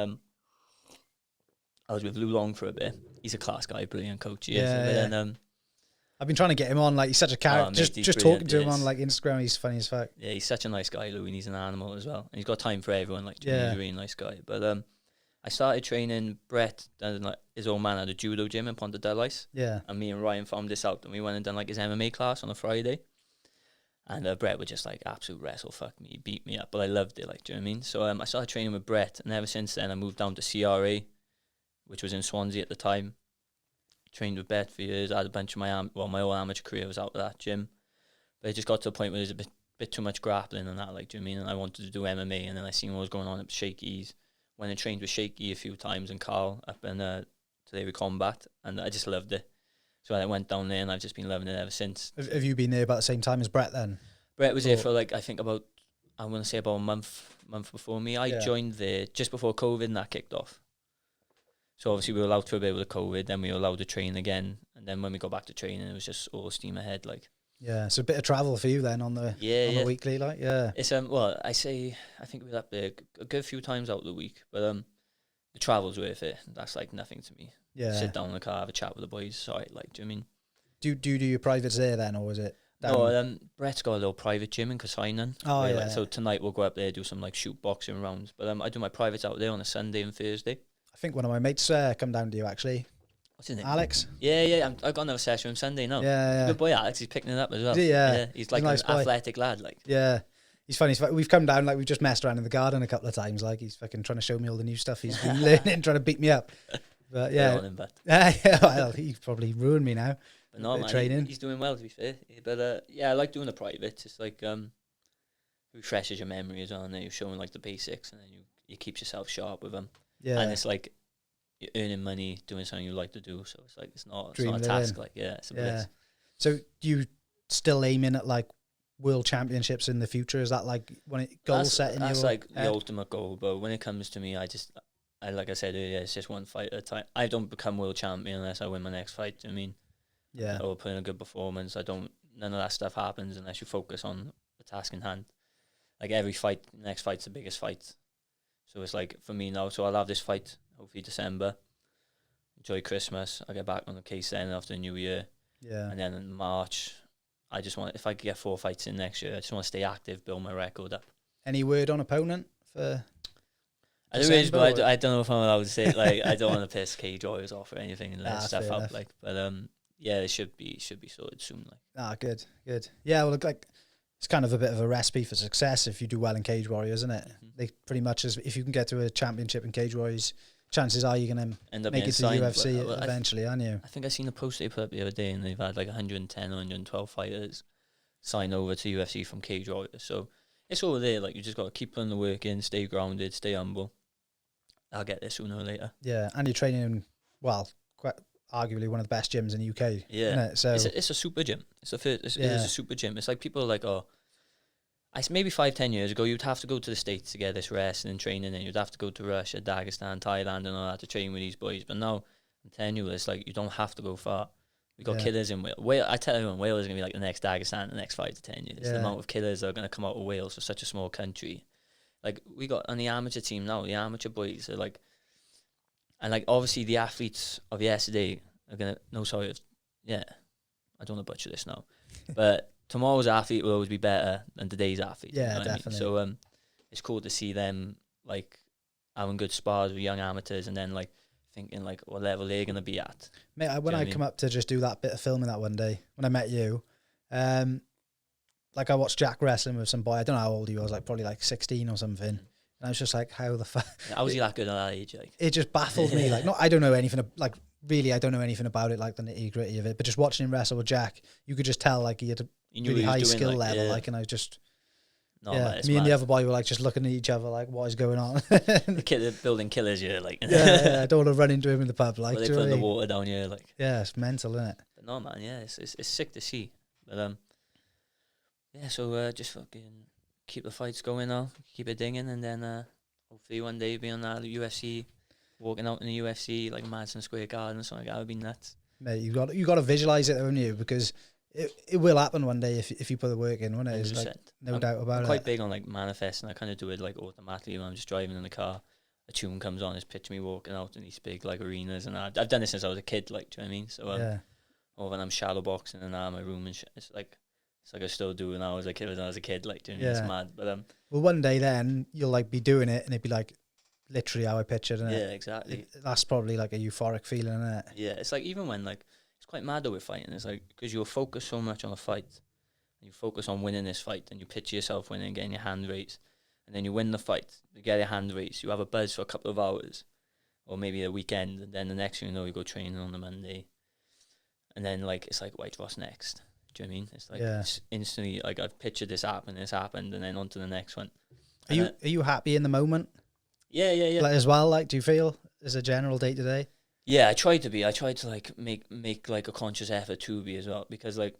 I was with Lou Long for a bit. He's a class guy, brilliant coach. He is. And then I've been trying to get him on. Like, he's such a character. Just talking to him on like Instagram, he's funny as fuck. Yeah, he's such a nice guy, Lou, and he's an animal as well. And he's got time for everyone. Like, he's a really nice guy. But I started training Brett. Like, his old man had a judo gym in Ponte Delice. Yeah. And me and Ryan found this out, and we went and done like his MMA class on a Friday. And Brett would just like absolute wrestle fuck me, beat me up, but I loved it. Like, do you know what I mean? So I started training with Brett, and ever since then I moved down to CRA, which was in Swansea at the time. Trained with Brett for years. I had a bunch of my whole amateur career was out of that gym, but it just got to a point where there's a bit too much grappling and that. Like, do you know what I mean? And I wanted to do MMA, and then I seen what was going on at Shakey's. Went and trained with Shakey a few times and Carl up in Today We Combat, and I just loved it. So I went down there, and I've just been loving it ever since. Have you been there about the same time as Brett then? Brett was there for like, I think about a month before me. I joined there just before COVID and that kicked off. So obviously we were allowed for a bit with the COVID, then we were allowed to train again. And then when we got back to training, it was just all steam ahead. Like, yeah, so a bit of travel for you then on the the weekly, like, yeah. It's I think we were up there a good few times out of the week, but the travel's worth it. That's like nothing to me. Yeah. Sit down in the car, have a chat with the boys. Sorry, like, do you know what I mean? Do you do your privates there then, or is it down? No, Brett's got a little private gym in Casainan. Oh, yeah. Like, so tonight we'll go up there, do some like shoot boxing rounds. But I do my privates out there on a Sunday and Thursday. I think one of my mates come down to you actually. What's his name? Alex. Yeah. I've got another session on Sunday now. Yeah. Good boy, Alex. He's picking it up as well. Yeah. He's like nice an athletic lad. Like. Yeah. He's funny. We've come down, like, we've just messed around in the garden a couple of times. Like, he's fucking trying to show me all the new stuff he's been learning, trying to beat me up. But yeah. Well, he's probably ruined me now. But no, man, training. He's doing well, to be fair. But I like doing the privates. It's like refreshes your memory as well, and then you're showing like the basics, and then you keep yourself sharp with them. Yeah. And it's like you're earning money doing something you like to do, so it's like it's not a task. Like, it's a bliss. So do you still aiming at like world championships in the future? Is that like goal setting? That's like the ultimate goal. But when it comes to me, like I said earlier, it's just one fight at a time. I don't become world champion unless I win my next fight. Do you know what I mean? Yeah. Or put in a good performance. None of that stuff happens unless you focus on the task in hand. Like, every fight, next fight's the biggest fight. So it's like, for me now, so I'll have this fight, hopefully December. Enjoy Christmas. I'll get back on the case then after the New Year. Yeah. And then in March, I just want, if I could get 4 fights in next year, I just want to stay active, build my record up. Any word on opponent for There is, but I don't know if I'm allowed to say it. Like, I don't want to piss Cage Warriors off or anything and let stuff up. Like, but it should be sorted soon. Like, good. Yeah, well, like, it's kind of a bit of a recipe for success if you do well in Cage Warriors, isn't it? Mm-hmm. They pretty much, if you can get to a championship in Cage Warriors, chances are you're going to make it to UFC eventually, aren't you? I think I seen a post they put up the other day, and they've had like 110 or 112 fighters sign over to UFC from Cage Warriors. So it's over there. Like, you just got to keep putting the work in, stay grounded, stay humble. I'll get there sooner or later. Yeah, and you're training in, well, quite arguably one of the best gyms in the UK. Yeah, isn't it? So it's a super gym. It is a super gym. It's like people are like, maybe 5-10 years ago, you'd have to go to the States to get this wrestling and training, and you'd have to go to Russia, Dagestan, Thailand, and all that to train with these boys. But now, I'm telling you, it's like you don't have to go far. We got killers in Wales. I tell everyone, Wales is going to be like the next Dagestan in the next 5 to 10 years. The amount of killers that are going to come out of Wales for such a small country. Like, we got on the amateur team now, the amateur boys are like, and like, obviously the athletes of yesterday are going to, I don't want to butcher this now, but tomorrow's athlete will always be better than today's athlete. Yeah, you know definitely. I mean? So it's cool to see them like having good spars with young amateurs, and then like thinking like what level they're gonna be at. Mate, when I come up to just do that bit of filming that one day, when I met you, like I watched Jack wrestling with some boy. I don't know how old he was, like probably like 16 or something. And I was just like, how the fuck? How was he that good at that age? Like, it just baffled me. Like, I don't know anything. Like, really, I don't know anything about it, like the nitty gritty of it. But just watching him wrestle with Jack, you could just tell like he had a really high skill level. Like, and I just. No, me and the other boy were like just looking at each other like, what is going on? The building killers, like. Yeah, I don't want to run into him in the pub. Like, they put the water down here, like. Yeah, it's mental, isn't it? But no, man, yeah, it's sick to see. But yeah, so just fucking keep the fights going now, keep it dinging, and then hopefully one day be on that UFC, walking out in the UFC like Madison Square Garden or something. That would be nuts. Mate, you got to visualize it, haven't you? Because it will happen one day if you put the work in, won't it? It's like, no doubt about it. I'm quite big on like manifesting. I kind of do it like automatically when I'm just driving in the car. A tune comes on, it's picture me walking out in these big like arenas, and I've done this since I was a kid. Like, do you know what I mean? So or when I'm shadow boxing in my room and shit, it's like I still do when I was a kid. Like, do you know what I mean? It's mad. But well, one day then you'll like be doing it, and it'd be like literally how I pictured it. Yeah, exactly. That's probably like a euphoric feeling, isn't it? Yeah, it's like even when like. It's quite mad though with fighting. It's like because you'll focus so much on the fight, and you focus on winning this fight, and you picture yourself winning, getting your hand raised, and then you win the fight, you get your hand raised, you have a buzz for a couple of hours, or maybe a weekend, and then the next thing you know, you go training on the Monday, and then like it's like, wait, what's next? Do you know what I mean? It's like it's instantly like I've pictured this happened, and then on to the next one. Are you happy in the moment? Yeah. Like, as well, like, do you feel as a general day to day? Yeah, I try to be. I try to like make like a conscious effort to be as well, because like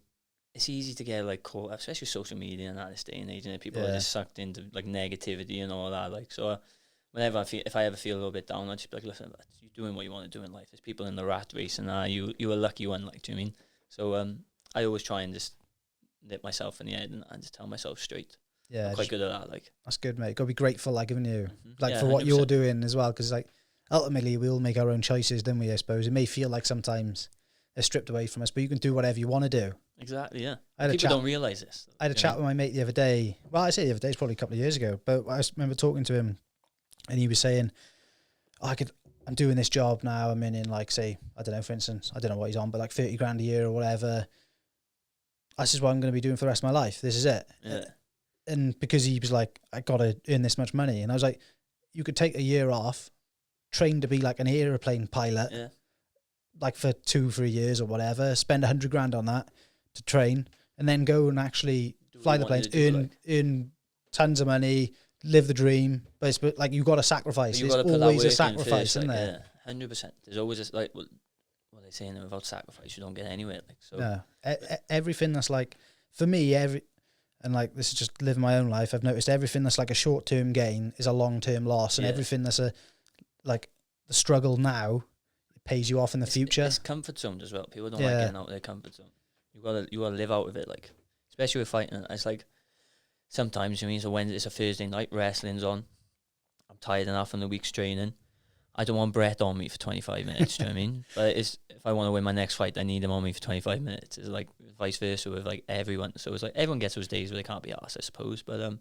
it's easy to get like caught up, especially social media and that this day and age, and people are just sucked into like negativity and all that. Like, so whenever if I ever feel a little bit down, I just be like, listen, you're doing what you want to do in life. There's people in the rat race, and you a lucky one. Like, do you know what I mean? So I always try and just nip myself in the head and just tell myself straight. Yeah, I'm quite good at that. Like, that's good, mate. Gotta be grateful, like, haven't you? Like, for what 100%. You're doing as well, because like. Ultimately, we all make our own choices, don't we, I suppose? It may feel like sometimes they're stripped away from us, but you can do whatever you want to do. Exactly, yeah. People don't realise this. I had a chat with my mate the other day. Well, I say the other day, it's probably a couple of years ago, but I remember talking to him, and he was saying, I'm doing this job now, I'm in like, say, I don't know, for instance, I don't know what he's on, but like 30 grand a year or whatever. This is what I'm going to be doing for the rest of my life. This is it. Yeah. And because he was like, I got to earn this much money. And I was like, you could take a year off, train to be like an aeroplane pilot, like for 2-3 years or whatever, spend 100 grand on that to train, and then go and actually fly the planes, earn tons of money, live the dream. But it's like, you've got to sacrifice. There's always a sacrifice, isn't there? Yeah, 100%. There's always like what they saying, without sacrifice you don't get anywhere. Like, so everything that's like, for me, and like, this is just living my own life, I've noticed everything that's like a short-term gain is a long-term loss, and everything that's like the struggle now, it pays you off in the future. It's comfort zones as well. People don't like getting out of their comfort zone. You gotta live out of it, like, especially with fighting. It's like sometimes, you mean, so when it's a Thursday night, wrestling's on, I'm tired enough from the week's training, I don't want Brett on me for 25 minutes. Do you know what I mean? But if I want to win my next fight, I need him on me for 25 minutes. It's like vice versa with like everyone. So it's like everyone gets those days where they can't be arsed, I suppose. But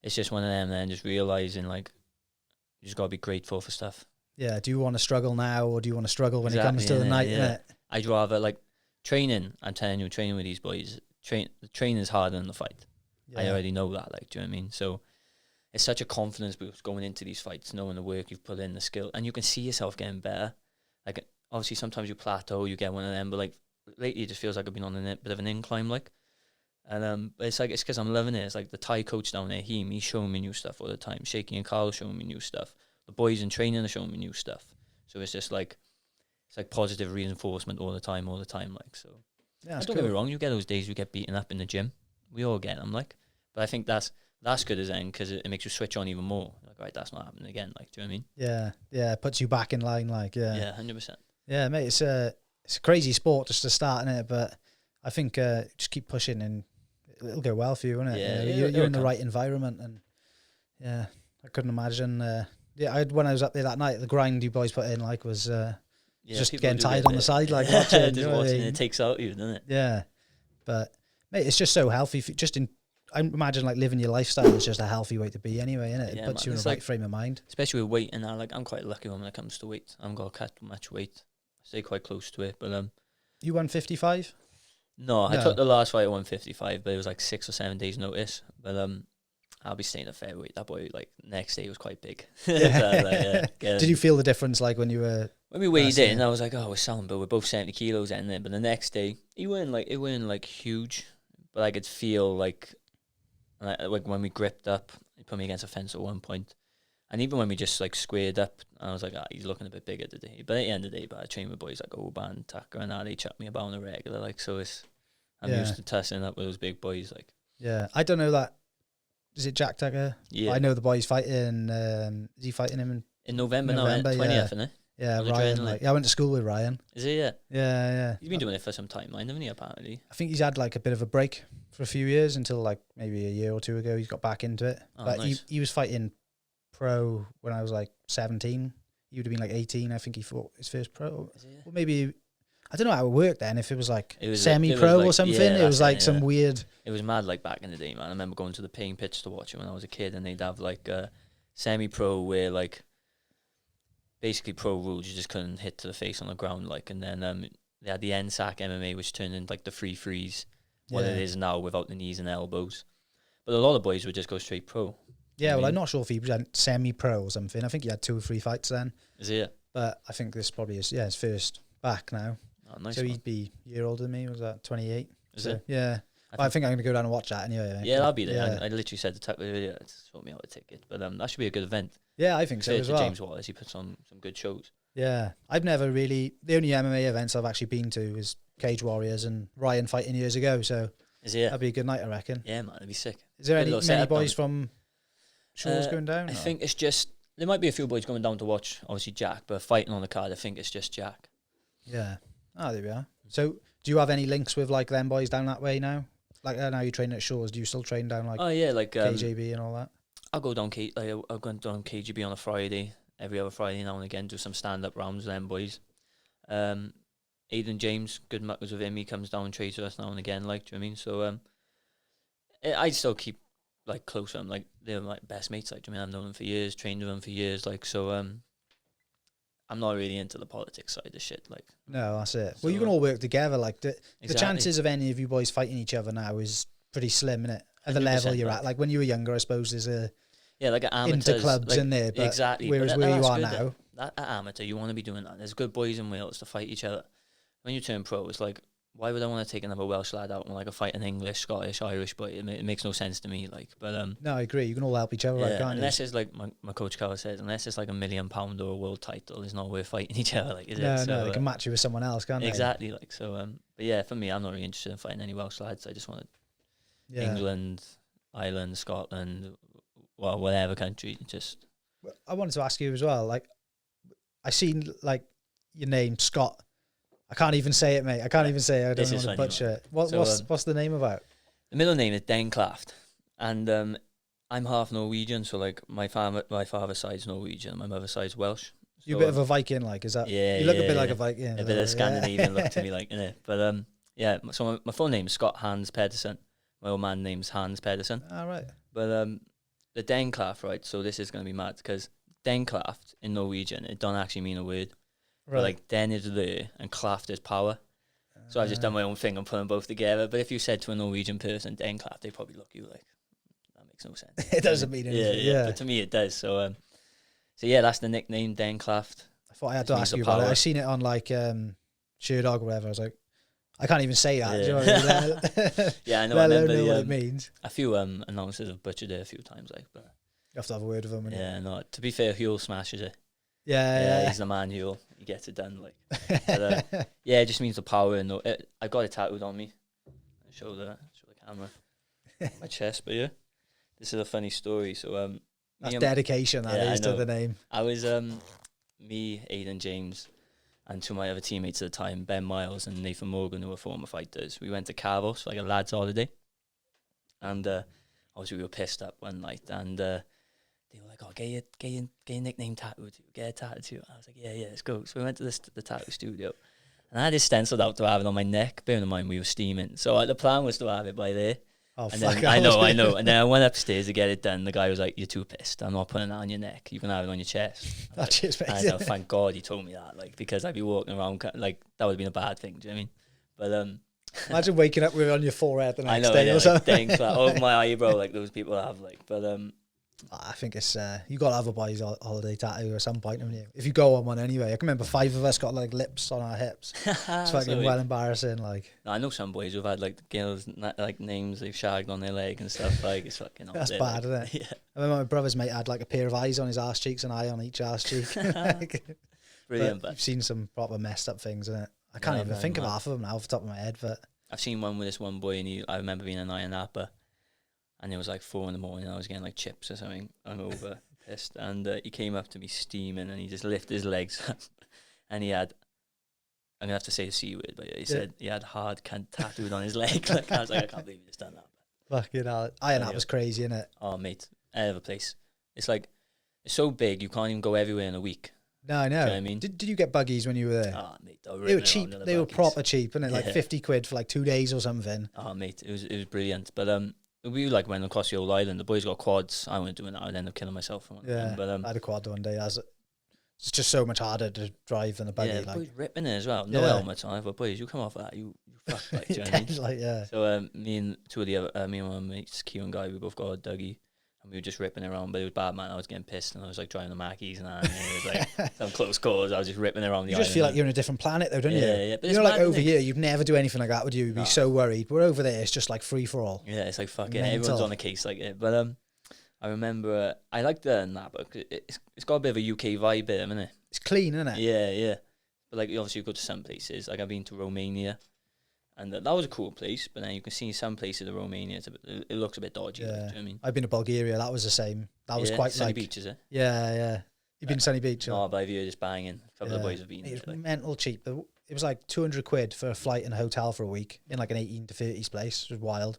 it's just one of them. Then just realizing like you just gotta be grateful for stuff. Yeah. Do you want to struggle now, or do you want to struggle when it comes to the night? Yeah. I'd rather like training. I'm telling you, training with these boys. The training is harder than the fight. Yeah. I already know that. Like, do you know what I mean? So it's such a confidence boost going into these fights, knowing the work you've put in, the skill, and you can see yourself getting better. Like, obviously, sometimes you plateau, you get one of them, but like lately, it just feels like I've been on a bit of an incline, like. And but it's like, it's because I'm loving it. It's like the Thai coach down there, he's showing me new stuff all the time. Shaky and Carl showing me new stuff. The boys in training are showing me new stuff. So it's just like, it's like positive reinforcement all the time, like. So yeah, don't get me wrong, you get those days you get beaten up in the gym. We all get them, like. But I think that's good as end, because it makes you switch on even more. Like, right, that's not happening again. Like, do you know what I mean? Yeah, it puts you back in line. Like, yeah, 100%. Yeah, mate, it's a crazy sport just to start in it, but I think just keep pushing and it'll go well for you, won't it? Yeah, you're in the right environment, and yeah, I couldn't imagine. When I was up there that night, the grind you boys put in like was just getting tired on the side, like watching. Just watching, it takes out you, doesn't it? Yeah, but mate, it's just so healthy. Just in I imagine like living your lifestyle is just a healthy way to be anyway, isn't it? Yeah, It puts man, you in a it's right like- frame of mind. especially with weight and that. Like I'm quite a lucky one when it comes to weight. I haven't got to cut much weight. I stay quite close to it, but You won 55? no, I No. took the last fight at 155, but it was like 6 or 7 days notice. But I'll be staying at fair weight. That boy, like next day was quite big. So, Did you feel the difference like when you were? when we weighed That's in, it. I was like, oh, we're sound, but we're both 70 kilos in there. But the next day, it weren't like huge, but I could feel like when we gripped up, he put me against a fence at one point. And even when we just like squared up, I was like, he's looking a bit bigger today. But at the end of the day, I train with boys like Oban, Tucker, and that, they chuck me about on a regular. Like, so I'm Yeah. used to tussling up with those big boys. Like, Yeah, I don't know that. Is it Jack Tucker? yeah. I know the boy's fighting. Is he fighting him In November, November, now, 20th, yeah. isn't it? Yeah, On Ryan. Adrenaline. Like, yeah, I went to school with Ryan. Is it? Yeah. Yeah. He's been doing it for some time, hasn't he, apparently? I think he's had like a bit of a break for a few years until like maybe a year or two ago he's got back into it. Oh, But nice. he was fighting pro when I was like 17. He would have been like 18. I think he fought his first pro. Is it? Or maybe, I don't know how it worked then, if it was like It was semi-pro like- or something. yeah, it was that's like it, some yeah. weird. It was mad, like, back in the day, man. I remember going to the paying pitch to watch it when I was a kid, and they'd have, like, semi-pro where, like, basically pro rules, you just couldn't hit to the face on the ground, like, and then they had the NSAC MMA, which turned into, like, the free freeze, what it Yeah. is now without the knees and elbows. But a lot of boys would just go straight pro. Yeah, well, mean- I'm not sure if he was semi-pro or something. I think he had 2 or 3 fights then. Is it? But I think this probably is, his first back now. Oh, nice So one. he'd be a year older than me. Was that 28? Is So, it? yeah. I think I'm going to go down and watch that anyway. mate. Yeah, I'll be there. Yeah, I literally said to Tucker, yeah, sort me out a ticket. But that should be a good event. yeah, I think so Fair as to well. James Wallace, he puts on some good shows. Yeah, I've never really. The only MMA events I've actually been to is Cage Warriors and Ryan fighting years ago. So Is it? that'd be a good night, I reckon. Yeah, man, it'd be sick. Is there Good any little many setup boys down. from Shaw's going down? I or? think it's just there might be a few boys going down to watch, obviously Jack, but fighting on the card, I think it's just Jack. Yeah. Oh, there we are. So, do you have any links with like them boys down that way now? Like now you're training at Shaw's. Do you still train down like Oh yeah, like KJB and all that? I'll go down I'll go down KGB on a Friday, every other Friday now and again, do some stand up rounds with them boys. Aidan James, good muckers with him. He comes down and trades with us now and again. Like, do you know what I mean? So I still keep like close to them. Like they're my best mates. Like, do you know what I mean? I've known them for years, trained with them for years. Like, so I'm not really into the politics side of shit. Like, No, that's it. Well, you So, can all work together. Like the exactly. chances of any of you boys fighting each other now is pretty slim, isn't it? At the 100%, level you're like- at. Like when you were younger, I suppose there's a Yeah, like at amateurs, interclubs like, in there. But exactly. but Whereas that- where you that's are good, now, that at amateur, you want to be doing that. There's good boys in Wales to fight each other. When you turn pro, it's like, why would I want to take another Welsh lad out when I could fight an English, Scottish, Irish boy? It makes no sense to me. Like, but no, I agree. You can all help each other out, yeah, can't unless it's like my coach Carl says, unless it's like £1 million or a world title, it's not worth fighting each other. Like, is you? No, it? no, So, they can match you with someone else, can't they? exactly. Like, so, but yeah, for me, I'm not really interested in fighting any Welsh lads. I just want Yeah. England, Ireland, Scotland, well, whatever country, just. Well, I wanted to ask you as well. Like, I seen like your name, Scott. I can't even say it, mate. I can't even say it. I don't This want is to funny, butcher man. it. What's the name about? The middle name is Den Claft, and I'm half Norwegian, so like my father's side's Norwegian, my mother's side's Welsh. You a So, bit of a Viking, like, is that? yeah, You look a yeah, bit like yeah. a Viking. a bit of Scandinavian look to me, like, innit? But yeah. So my full name is Scott Hans Pedersen. My old man name's Hans Pedersen. All right. But the Den Claft, right? So this is gonna be mad because Den Claft in Norwegian, it don't actually mean a word. Right. But like Den is there and Claft is power. So I've just done my own thing and put them both together. But if you said to a Norwegian person Den Claft, they probably look at you like, that makes no sense. It doesn't mean anything. Yeah. But to me, it does. So yeah, that's the nickname, Den Claft. I thought I had to Means ask the you about it. power. I seen it on like Sherdog or whatever. I was like, I can't even say that. Do you know what I mean? Yeah, I know. Let I alone remember know what it the, means. a few announcers have butchered it a few times, like, but You have to have a word with them. yeah, no. To be fair, Huel smashes it. Yeah. Yeah, he's the man. Huel, he gets it done. Like, but, yeah, it just means the power. And I got it tattooed on me. Show the camera, my chest. But yeah, this is a funny story. So That's me and- dedication. That Yeah, is I to know. the name. I was me, Aidan James, and two of my other teammates at the time, Ben Miles and Nathan Morgan, who were former fighters. We went to Carvos for like a lads' holiday, and obviously we were pissed up one night, and they were like, "Oh, get your nickname tattooed, get a tattoo too." I was like, "Yeah, let's go." So we went to the tattoo studio, and I had this stenciled out to have it on my neck. Bearing in mind we were steaming, so the plan was to have it by there. Oh, And fuck. then I know. And then I went upstairs to get it done. The guy was like, "You're too pissed. I'm not putting that on your neck. You can have it on your chest." That just I makes know, thank God he told me that, like, because I'd be walking around like that would have been a bad thing. Do you know what I mean? But Imagine waking up with it on your forehead the I next know, day yeah, or like, something. things like over my eyebrow, like those people have, like. But I think it's you got to have a boys' holiday tattoo at some point, haven't you? If you go on one anyway. I can remember 5 of us got like lips on our hips. It's fucking well embarrassing. Like, I know some boys who've had like girls like names they've shagged on their leg and stuff. Like, it's fucking. that's bad, isn't it? Yeah. I remember my brother's mate had like a pair of eyes on his arse cheeks, an eye on each arse cheek. Like, Brilliant. but I've seen some proper messed up things in it. I can't even think of half of them now off the top of my head, but I've seen one with this one boy, and I remember being an iron napper, and it was like 4 a.m. and I was getting like chips or something, hungover, pissed, and he came up to me steaming, and he just lifted his legs up, and he had, I'm gonna have to say the C word, but he said he had hard cunt tattooed on his leg. Like, I was like, I can't believe you just done that. fucking hell. Iron Nap was crazy, innit? Oh mate, hell of a place. It's like, it's so big you can't even go everywhere in a week. No, I know. Do you know what I mean? Did you get buggies when you were there? Oh mate, They were cheap. They were proper cheap, and like 50 quid for like 2 days or something. Oh mate, it was brilliant. But we like went across the whole island. The boys got quads. I wasn't doing that. I'd end up killing myself for one. Yeah, but I had a quad one day. It's just so much harder to drive than a buggy. yeah, like, boys ripping it as well. No helmets on. But boys, you come off that, you fuck. Like, do you know what I mean? like, yeah. So me and two of the other, me and my mates, Q and Guy, we both got a Dougie, and we were just ripping it around. But it was bad, man. I was getting pissed, and I was like driving the Mackies, and it was like some close calls. I was just ripping it around the You island. just feel like you're in a different planet, though, don't you? Yeah. But you know, like over here, you'd never do anything like that, would you? You'd be so worried. But over there, it's just like free for all. Yeah, it's like fucking everyone's on a case like it. But I remember I liked the Napa. It's got a bit of a UK vibe in it, hasn't it? It's clean, isn't it? Yeah. But like, obviously you go to some places. Like, I've been to Romania, and that was a cool place. But then you can see some places in Romania, it looks a bit dodgy. Yeah. Like, do you know what I mean? I've been to Bulgaria. That was the same. That was quite Sunny like Beach, is it? Yeah. You've been to Sunny Beach? No, but I've heard it's banging. A couple of boys have been. It was like, mental cheap. It was like 200 quid for a flight and a hotel for a week in like an 18 to 30s place. It was wild.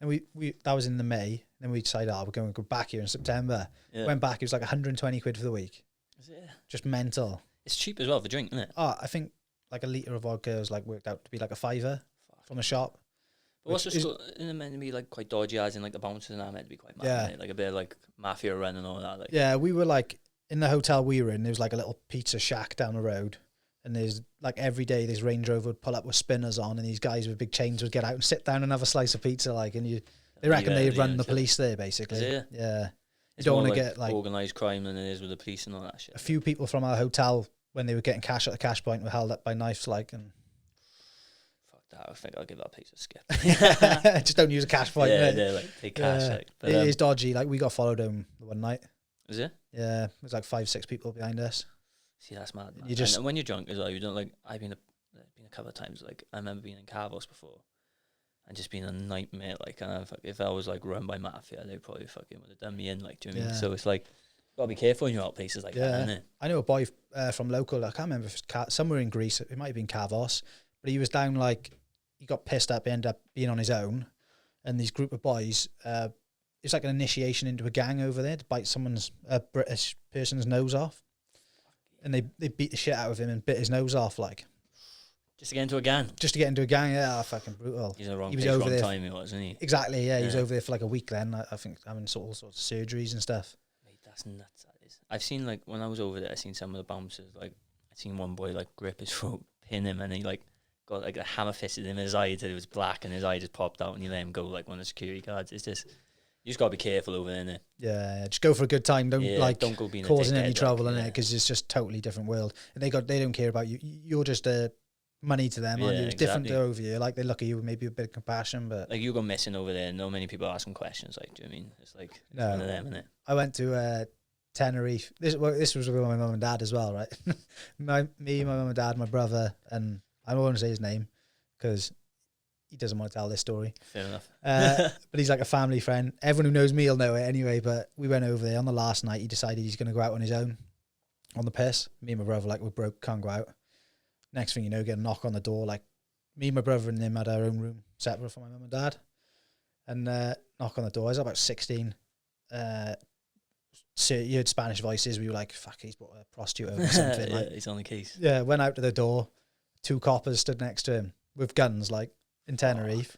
And we that was in the May. Then we decided, we're going to go back here in September. Yeah. Went back. It was like 120 quid for the week. Is it? Just mental. It's cheap as well for drink, isn't it? Oh, I think like a litre of vodka was like worked out to be like a $5 from the shop. But what's the school? Isn't it meant to be like quite dodgy, as in like the bouncers and that meant to be quite mad, Yeah. like a bit of like mafia run and all that. Like, Yeah, we were like in the hotel we were in. There was like a little pizza shack down the road, and there's like every day this Range Rover would pull up with spinners on, and these guys with big chains would get out and sit down and have a slice of pizza, like, and they reckon they run the police there basically. Is it? Yeah, it's you don't more want to like get like organised crime than it is with the police and all that shit. a few people from our hotel when they were getting cash at the cash point were held up by knives, like, and Fuck that! I think I'll give that place a skip. just don't use a cash point. Yeah, mate. they're like take cash. Like, but, it is dodgy. Like, we got followed home one night. Is it? Yeah, there's like 5-6 people behind us. See, that's mad. Man. You just and when you're drunk as well, you don't like. I've been a couple of times. Like, I remember being in Carvos before, and just being a nightmare. Like, and if I was like run by mafia, they probably fucking would have done me in. Like, do you know what I mean? So it's like, gotta be careful when you're out places like that, innit? I know a boy from local. I can't remember if it's somewhere in Greece. It might have been Carvos, but he was down like he got pissed up. He ended up being on his own, and these group of boys. It's like an initiation into a gang over there to bite someone's British person's nose off, and they beat the shit out of him and bit his nose off, like Just to get into a gang. just to get into a gang. Yeah, fucking brutal. He's in the wrong He was place, over wrong there. time, he was, isn't he? Exactly. Yeah, he was over there for like a week. Then I think having all sorts of surgeries and stuff. Mate, that's nuts. That is. I've seen like when I was over there, I seen some of the bouncers. Like, I seen one boy like grip his throat, pin him, and he like got like a hammer fisted him in his eye till it was black, and his eye just popped out, and he let him go like one of the security guards. It's just. You just gotta be careful over there, innit? Yeah, just go for a good time. Don't go being causing a any dickhead, trouble like, in it, because it's just totally different world. And they don't care about you. You're just money to them, aren't you? It's different to over here. Like, they look at you with maybe a bit of compassion, but like, you go missing over there, no many people asking questions. Like, do you know what I mean? It's like it's No. one of them, innit? I went to Tenerife. This was with my mum and dad as well, right? my mum and dad, my brother, and I don't want to say his name because he doesn't want to tell this story. Fair enough. But he's like a family friend. Everyone who knows me will know it anyway. But we went over there on the last night. He decided he's going to go out on his own on the piss. Me and my brother, like, we're broke, can't go out. Next thing you know, get a knock on the door. Like, me, my brother, and him had our own room separate from my mum and dad. And knock on the door. I was about 16. So you heard Spanish voices. We were like, "Fuck, he's brought a prostitute over or something." Yeah, like, he's on the case. yeah, went out to the door. 2 coppers stood next to him with guns, like, in Tenerife.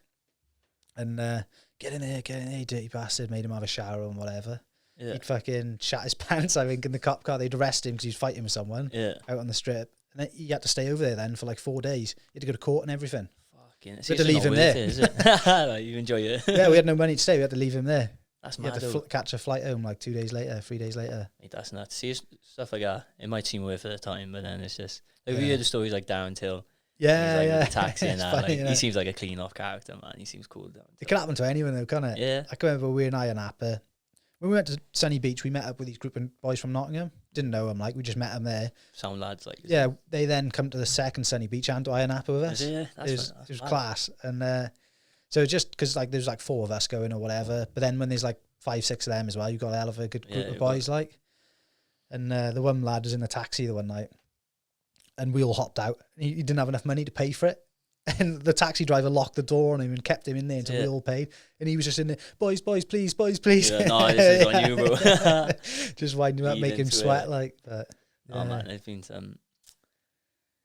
And get in there, you dirty bastard. Made him have a shower and whatever. Yeah. He'd fucking shat his pants, I think, in the cop car. They'd arrest him because he was fighting with someone out on the strip. And then he had to stay over there then for like 4 days. He had to go to court and everything. Fucking, we had to leave him there. Is it? Like, you enjoy it. Yeah, we had no money to stay. We had to leave him there. That's He mad. had to catch a flight home like 2 days later, 3 days later. Mate, that's nuts. See, stuff like that, it might seem worth it at the time, but then it's just... Like, we hear the stories like Darren Till. Yeah, he's like yeah. with the taxi and that. Funny, Like, he seems like a clean-off character, man. He seems cool. It can happen to anyone, though, can't it? Yeah. I can remember we and I and Appa. When we went to Sunny Beach, we met up with these group of boys from Nottingham. Didn't know them, like, we just met them there. Sound lads, like... Yeah, they then come to the second Sunny Beach and I and Appa with us. Yeah, it was class. And so just because, like, there's like 4 of us going or whatever, but then when there's like 5, 6 of them as well, you've got a hell of a good group of boys, like. And the one lad was in the taxi the one night, and we all hopped out. He didn't have enough money to pay for it. And the taxi driver locked the door on him and kept him in there until we all paid. And he was just in there, boys, please. Yeah, no, this is on you, bro. Just winding him up, make him sweat, like. But, yeah. Oh, man, it's been some...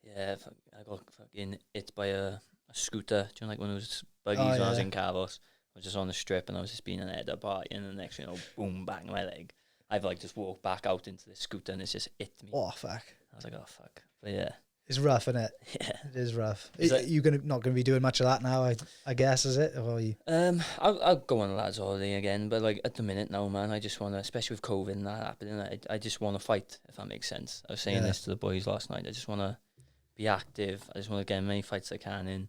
Yeah, I got fucking hit by a scooter. Do you know, like, one of those buggies when I was in Carlos? I was just on the strip and I was just being an head up party, and the next thing, boom, bang, my leg. I've, like, just walked back out into the scooter and it's just hit me. Oh, fuck. I was like, oh, fuck. But, yeah. It's rough, isn't it? Yeah. It is rough. Like, you not going to be doing much of that now, I guess, is it? Or are you? I'll go on a lads holiday again, but like at the minute now, man, I just want to, especially with COVID and that happening, I just want to fight, if that makes sense. I was saying this to the boys last night. I just want to be active. I just want to get as many fights as I can in.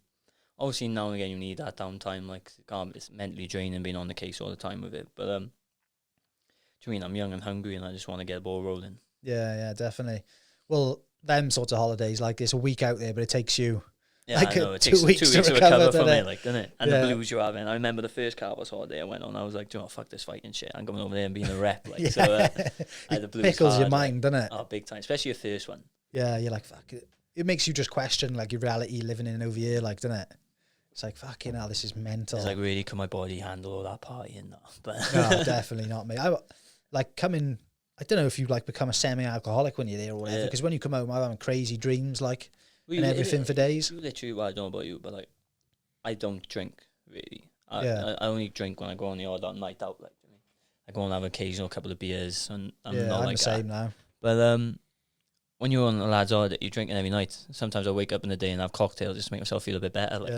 Obviously, now and again, you need that downtime. Like, it's mentally draining being on the case all the time with it. But do you mean I'm young and hungry and I just want to get the ball rolling? Yeah, definitely. Well, them sorts of holidays, like it's a week out there, but it takes you like I know, it takes 2 weeks to recover from it, like, doesn't it? And the blues you're having. I remember the first Carlos holiday I went on, I was like, do you know what, fuck this fighting shit. I'm going over there and being a rep. Like, so I had the blues pickles hard, your mind, doesn't it? Oh, big time, especially your first one. Yeah, you're like, fuck it. It makes you just question like your reality living in over here, like, doesn't it? It's like, fucking hell, this is mental. It's like, really, can my body handle all that partying? No, but no, definitely not me. I don't know if you like become a semi-alcoholic when you're there or whatever, because when you come home, I'm having crazy dreams, like, and everything for days. Literally, well, I don't know about you, but like, I don't drink really. I only drink when I go on the odd night out. Like, I go and have an occasional couple of beers, and I'm not like the same now. But when you're on a lad's holiday, you're drinking every night. Sometimes I wake up in the day and have cocktails just to make myself feel a bit better. Like,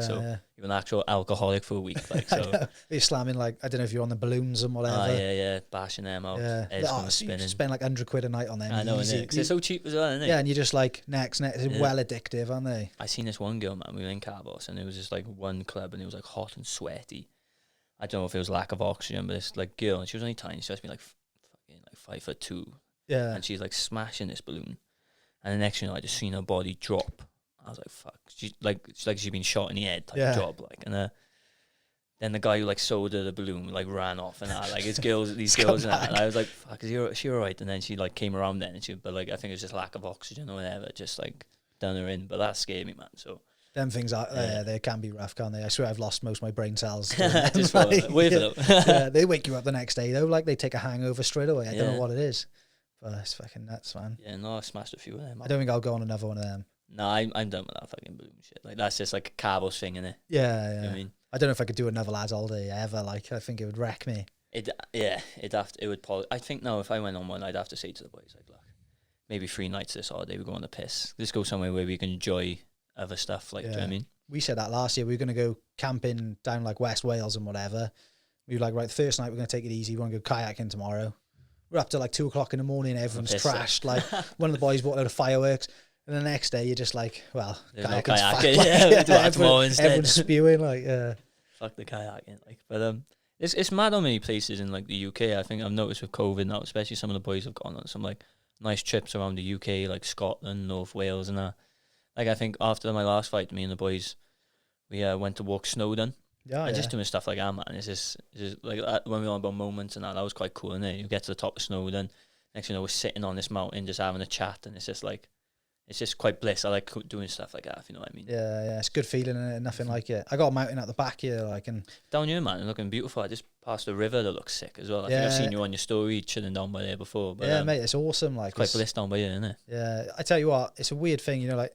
you're an actual alcoholic for a week. Like, so you're slamming, like, I don't know if you're on the balloons and whatever. Yeah, bashing them out. Yeah, spinning. You spend like £100 a night on them. I know, because they're so cheap as well, isn't it? Yeah, and you're just like next. They're well addictive, aren't they? I seen this one girl, man. We were in Carlos, and it was just like one club, and it was like hot and sweaty. I don't know if it was lack of oxygen, but this like girl, and she was only tiny. She must be like fucking like 5'2". Yeah, and she's like smashing this balloon. And the next thing, I just seen her body drop. I was like, "Fuck!" She's like she'd been shot in the head type job, like. And then the guy who like sold her the balloon like ran off and that, like, these girls and that. And I was like, "Fuck, is she alright?" And then she like came around then, and but like I think it was just lack of oxygen or whatever, just like done her in. But that scared me, man. So them things are they can be rough, can't they? I swear I've lost most of my brain cells. Just like, they wake you up the next day though, like they take a hangover straight away. I don't know what it is. But it's fucking nuts, man. Yeah, no, I smashed a few of them. I don't think I'll go on another one of them. No, I'm done with that fucking balloon shit. Like, that's just like a Carlos thing, innit? Yeah. You know what I mean? I don't know if I could do another lads all day ever. Like, I think it would wreck me. I think now if I went on one, I'd have to say to the boys, like, look, maybe 3 nights this holiday, we go on the piss. Let's go somewhere where we can enjoy other stuff, like, do you know what I mean? We said that last year. We were going to go camping down like West Wales and whatever. We were like, right, the first night we're going to take it easy. We want to go kayaking tomorrow. We're up to like 2 o'clock in the morning. Everyone's trashed. Like, one of the boys bought a load of fireworks. And the next day you're just like, well, kayaking's fucked. We'll do that tomorrow instead. Everyone's spewing, like, fuck the kayaking. Like, but it's mad how many places in like the UK. I think I've noticed with COVID now, especially some of the boys have gone on some like nice trips around the UK, like Scotland, North Wales, and that. Like, I think after my last fight, me and the boys, we went to walk Snowdon. And just doing stuff like that, man. It's just like when we were on about moments and that was quite cool, innit? You get to the top of Snowdon, next thing you know, we're sitting on this mountain just having a chat, and it's just like, it's just quite bliss. I like doing stuff like that, if you know what I mean. Yeah, it's a good feeling, and nothing like it. I got a mountain at the back here, like, and down here, man, looking beautiful. I just passed a river that looks sick as well. I think I've seen you on your story chilling down by there before. But, mate, it's awesome. Like, it's quite bliss down by here, isn't it? Yeah, I tell you what, it's a weird thing, you know, like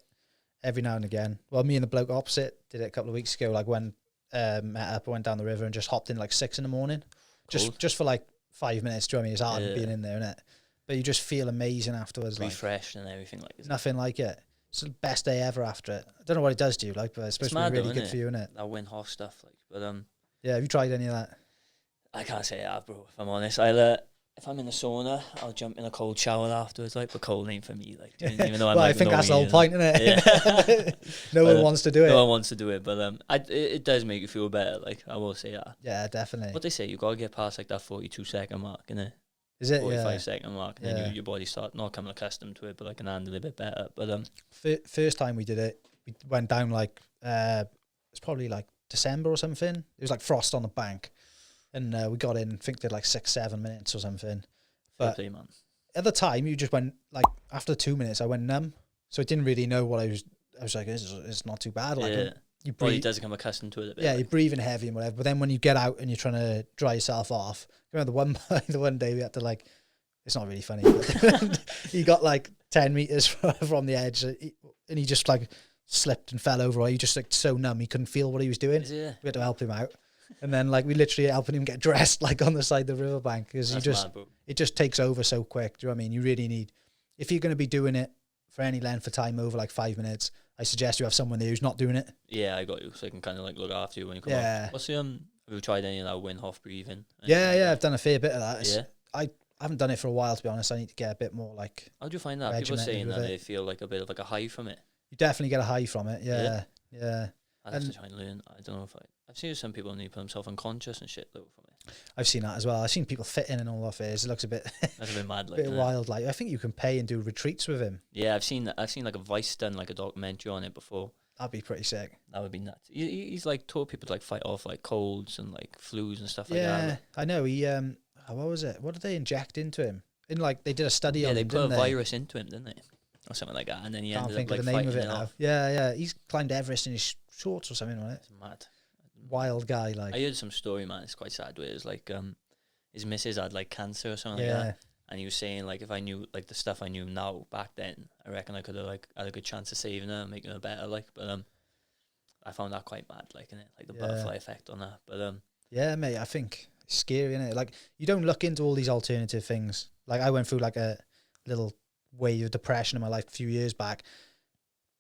every now and again. Well, me and the bloke opposite did it a couple of weeks ago. Like when met up, I went down the river and just hopped in like 6 a.m. Cold. Just for like 5 minutes. Do you know what I mean? It's hard Yeah. being in there, innit? But you just feel amazing afterwards. Refreshed and everything like that. Nothing like it. It's the best day ever after it. I don't know what it does to you, like, but it's supposed to be really good for you, innit? That wind off stuff, like, but yeah. Have you tried any of that? I can't say I have, bro. If I'm honest, if I'm in the sauna, I'll jump in a cold shower afterwards. Like, but cold ain't for me. Like, even though I'm well, like, I think that's the whole point, isn't it? Yeah. No one wants to do it. No one wants to do it, but it does make you feel better. Like, I will say that. Yeah, definitely. What they say, you gotta get past like that 42-second mark, innit? Is it 45-second mark, and then your body start not coming accustomed to it, but like can handle it a bit better. But first time we did it, we went down like it's probably like December or something. It was like frost on the bank, and we got in. I think did like 6-7 minutes or something. But play, man. At the time, you just went like after 2 minutes, I went numb, so I didn't really know what I was like. It's not too bad. Like you breathe, body does become accustomed to it a bit. Yeah, like. you're breathing heavy and whatever. But then when you get out and you're trying to dry yourself off, I remember the one day we had to like. It's not really funny. But he got like 10 meters from the edge, and he just like slipped and fell over. Or he just like so numb he couldn't feel what he was doing. We had to help him out, and then like we literally helping him get dressed like on the side of the riverbank because it just takes over so quick. Do you know what I mean? You really need, if you're going to be doing it for any length of time over like 5 minutes, I suggest you have someone there who's not doing it. Yeah, I got you, so I can kind of like look after you when you come out. What's the have you tried any of that wind-off breathing? Yeah, I've done a fair bit of that. I haven't done it for a while, to be honest. I need to get a bit more like. How do you find that? People are saying that they feel like a bit of like a high from it. You definitely get a high from it. Yeah. I'd have to try and learn. I don't know if I've seen some people need to put themselves unconscious and shit though from it. I've seen that as well. I've seen people fit in and all of it. It looks a bit. That's a bit mad, like. A bit wild, like. I think you can pay and do retreats with him. Yeah, I've seen like a Vice done like a documentary on it before. That'd be pretty sick. That would be nuts. He's like taught people to like fight off like colds and like flus and stuff like that. Yeah, I know. He what was it? What did they inject into him? In like they did a study on him. Yeah, they put a virus into him, didn't they? Or something like that, and then he ended up like the name of it now. Yeah. He's climbed Everest in his shorts or something, wasn't it? It's mad. Wild guy, like. I heard some story, man. It's quite sad. Where it was like his missus had like cancer or something like that, and he was saying like if I knew like the stuff I knew now back then, I reckon I could have like had a good chance of saving her, and making her better. Like, but I found that quite mad, like, innit? Like the butterfly effect on that. But yeah, mate, I think it's scary, innit? Like you don't look into all these alternative things. Like I went through like a little wave of depression in my life a few years back,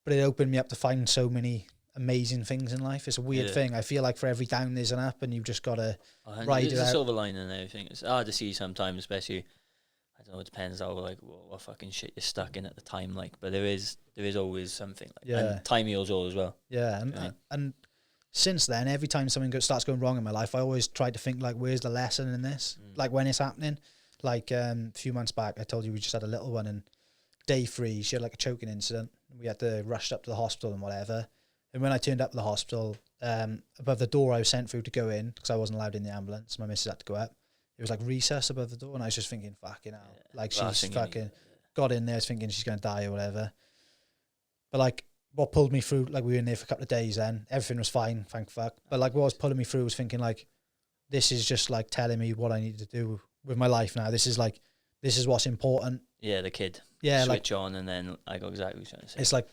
but it opened me up to find so many amazing things in life. It's a weird thing. I feel like for every down there's an up, and you've just got to ride it out. There's a silver lining and everything. It's hard to see sometimes, especially. I don't know. It depends how like what fucking shit you're stuck in at the time. Like, but there is always something. Like, and time heals all as well. Yeah, and since then, every time something starts going wrong in my life, I always try to think like, where's the lesson in this? Like when it's happening. Like a few months back, I told you we just had a little one, and day 3, she had like a choking incident. We had to rush up to the hospital and whatever. And when I turned up to the hospital, above the door I was sent through to go in, because I wasn't allowed in the ambulance, my missus had to go up. It was like recess above the door, and I was just thinking, fucking hell. Like she's fucking got in there, I was thinking she's going to die or whatever. But like what pulled me through, like we were in there for a couple of days then, everything was fine, thank fuck. But like what was pulling me through was thinking like, this is just like telling me what I need to do with my life now. This is what's important. Yeah, the kid. Yeah, switch on, and then I got exactly what you're trying to say. It's like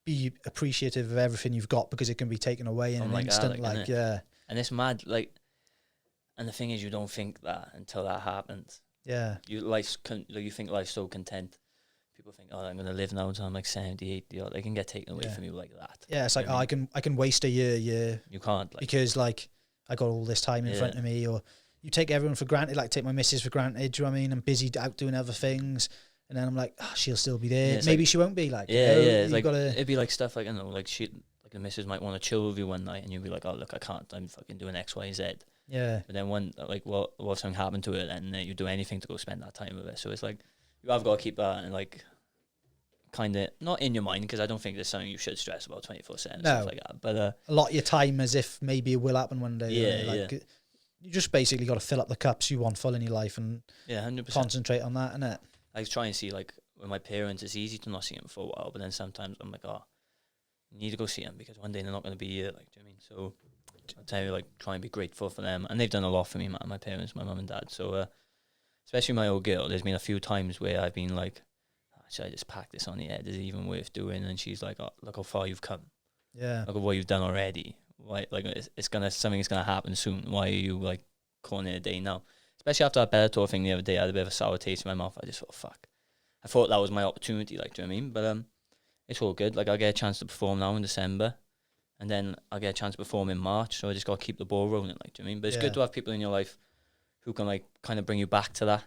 be appreciative of everything you've got because it can be taken away in an instant. Like yeah, and it's mad. Like, and the thing is, you don't think that until that happens. Yeah, you think life's so content. People think, oh, I'm going to live now until I'm like 70, 80. Or they can get taken away from you like that. Yeah, it's like, I can waste a year. You can't. Like, because like I got all this time in front of me, or you take everyone for granted, like take my missus for granted, do you know what I mean? I'm busy out doing other things. And then I'm like, she'll still be there. Maybe she won't be. Like, it's like, it'd be like stuff like, I don't know, like the missus might want to chill with you one night, and you'll be like, oh, look, I can't. I'm fucking doing X, Y, Z. Yeah. But then what if something happened to it, and you do anything to go spend that time with it. So it's like, you have got to keep that and like, kind of not in your mind, because I don't think there's something you should stress about 24/7 stuff like that. But a lot of your time as if maybe it will happen one day. You just basically got to fill up the cups you want full in your life, and 100%. Concentrate on that, innit? I try and see, like, with my parents, it's easy to not see them for a while, but then sometimes I'm like, oh, you need to go see them because one day they're not going to be here. Like, do you know what I mean? So I tell you, like, try and be grateful for them, and they've done a lot for me, my parents, my mum and dad. So especially my old girl, there's been a few times where I've been like, should I just pack this on the head? Is it even worth doing? And she's like, oh, look how far you've come. Yeah. Look at what you've done already. Why, like, something's gonna happen soon. Why are you like calling it a day now? Especially after that Bellator thing the other day, I had a bit of a sour taste in my mouth. I just thought, fuck. I thought that was my opportunity, like, do you know what I mean? But it's all good. Like, I'll get a chance to perform now in December, and then I'll get a chance to perform in March. So I just got to keep the ball rolling, like, do you know what I mean? But it's good to have people in your life who can, like, kind of bring you back to that.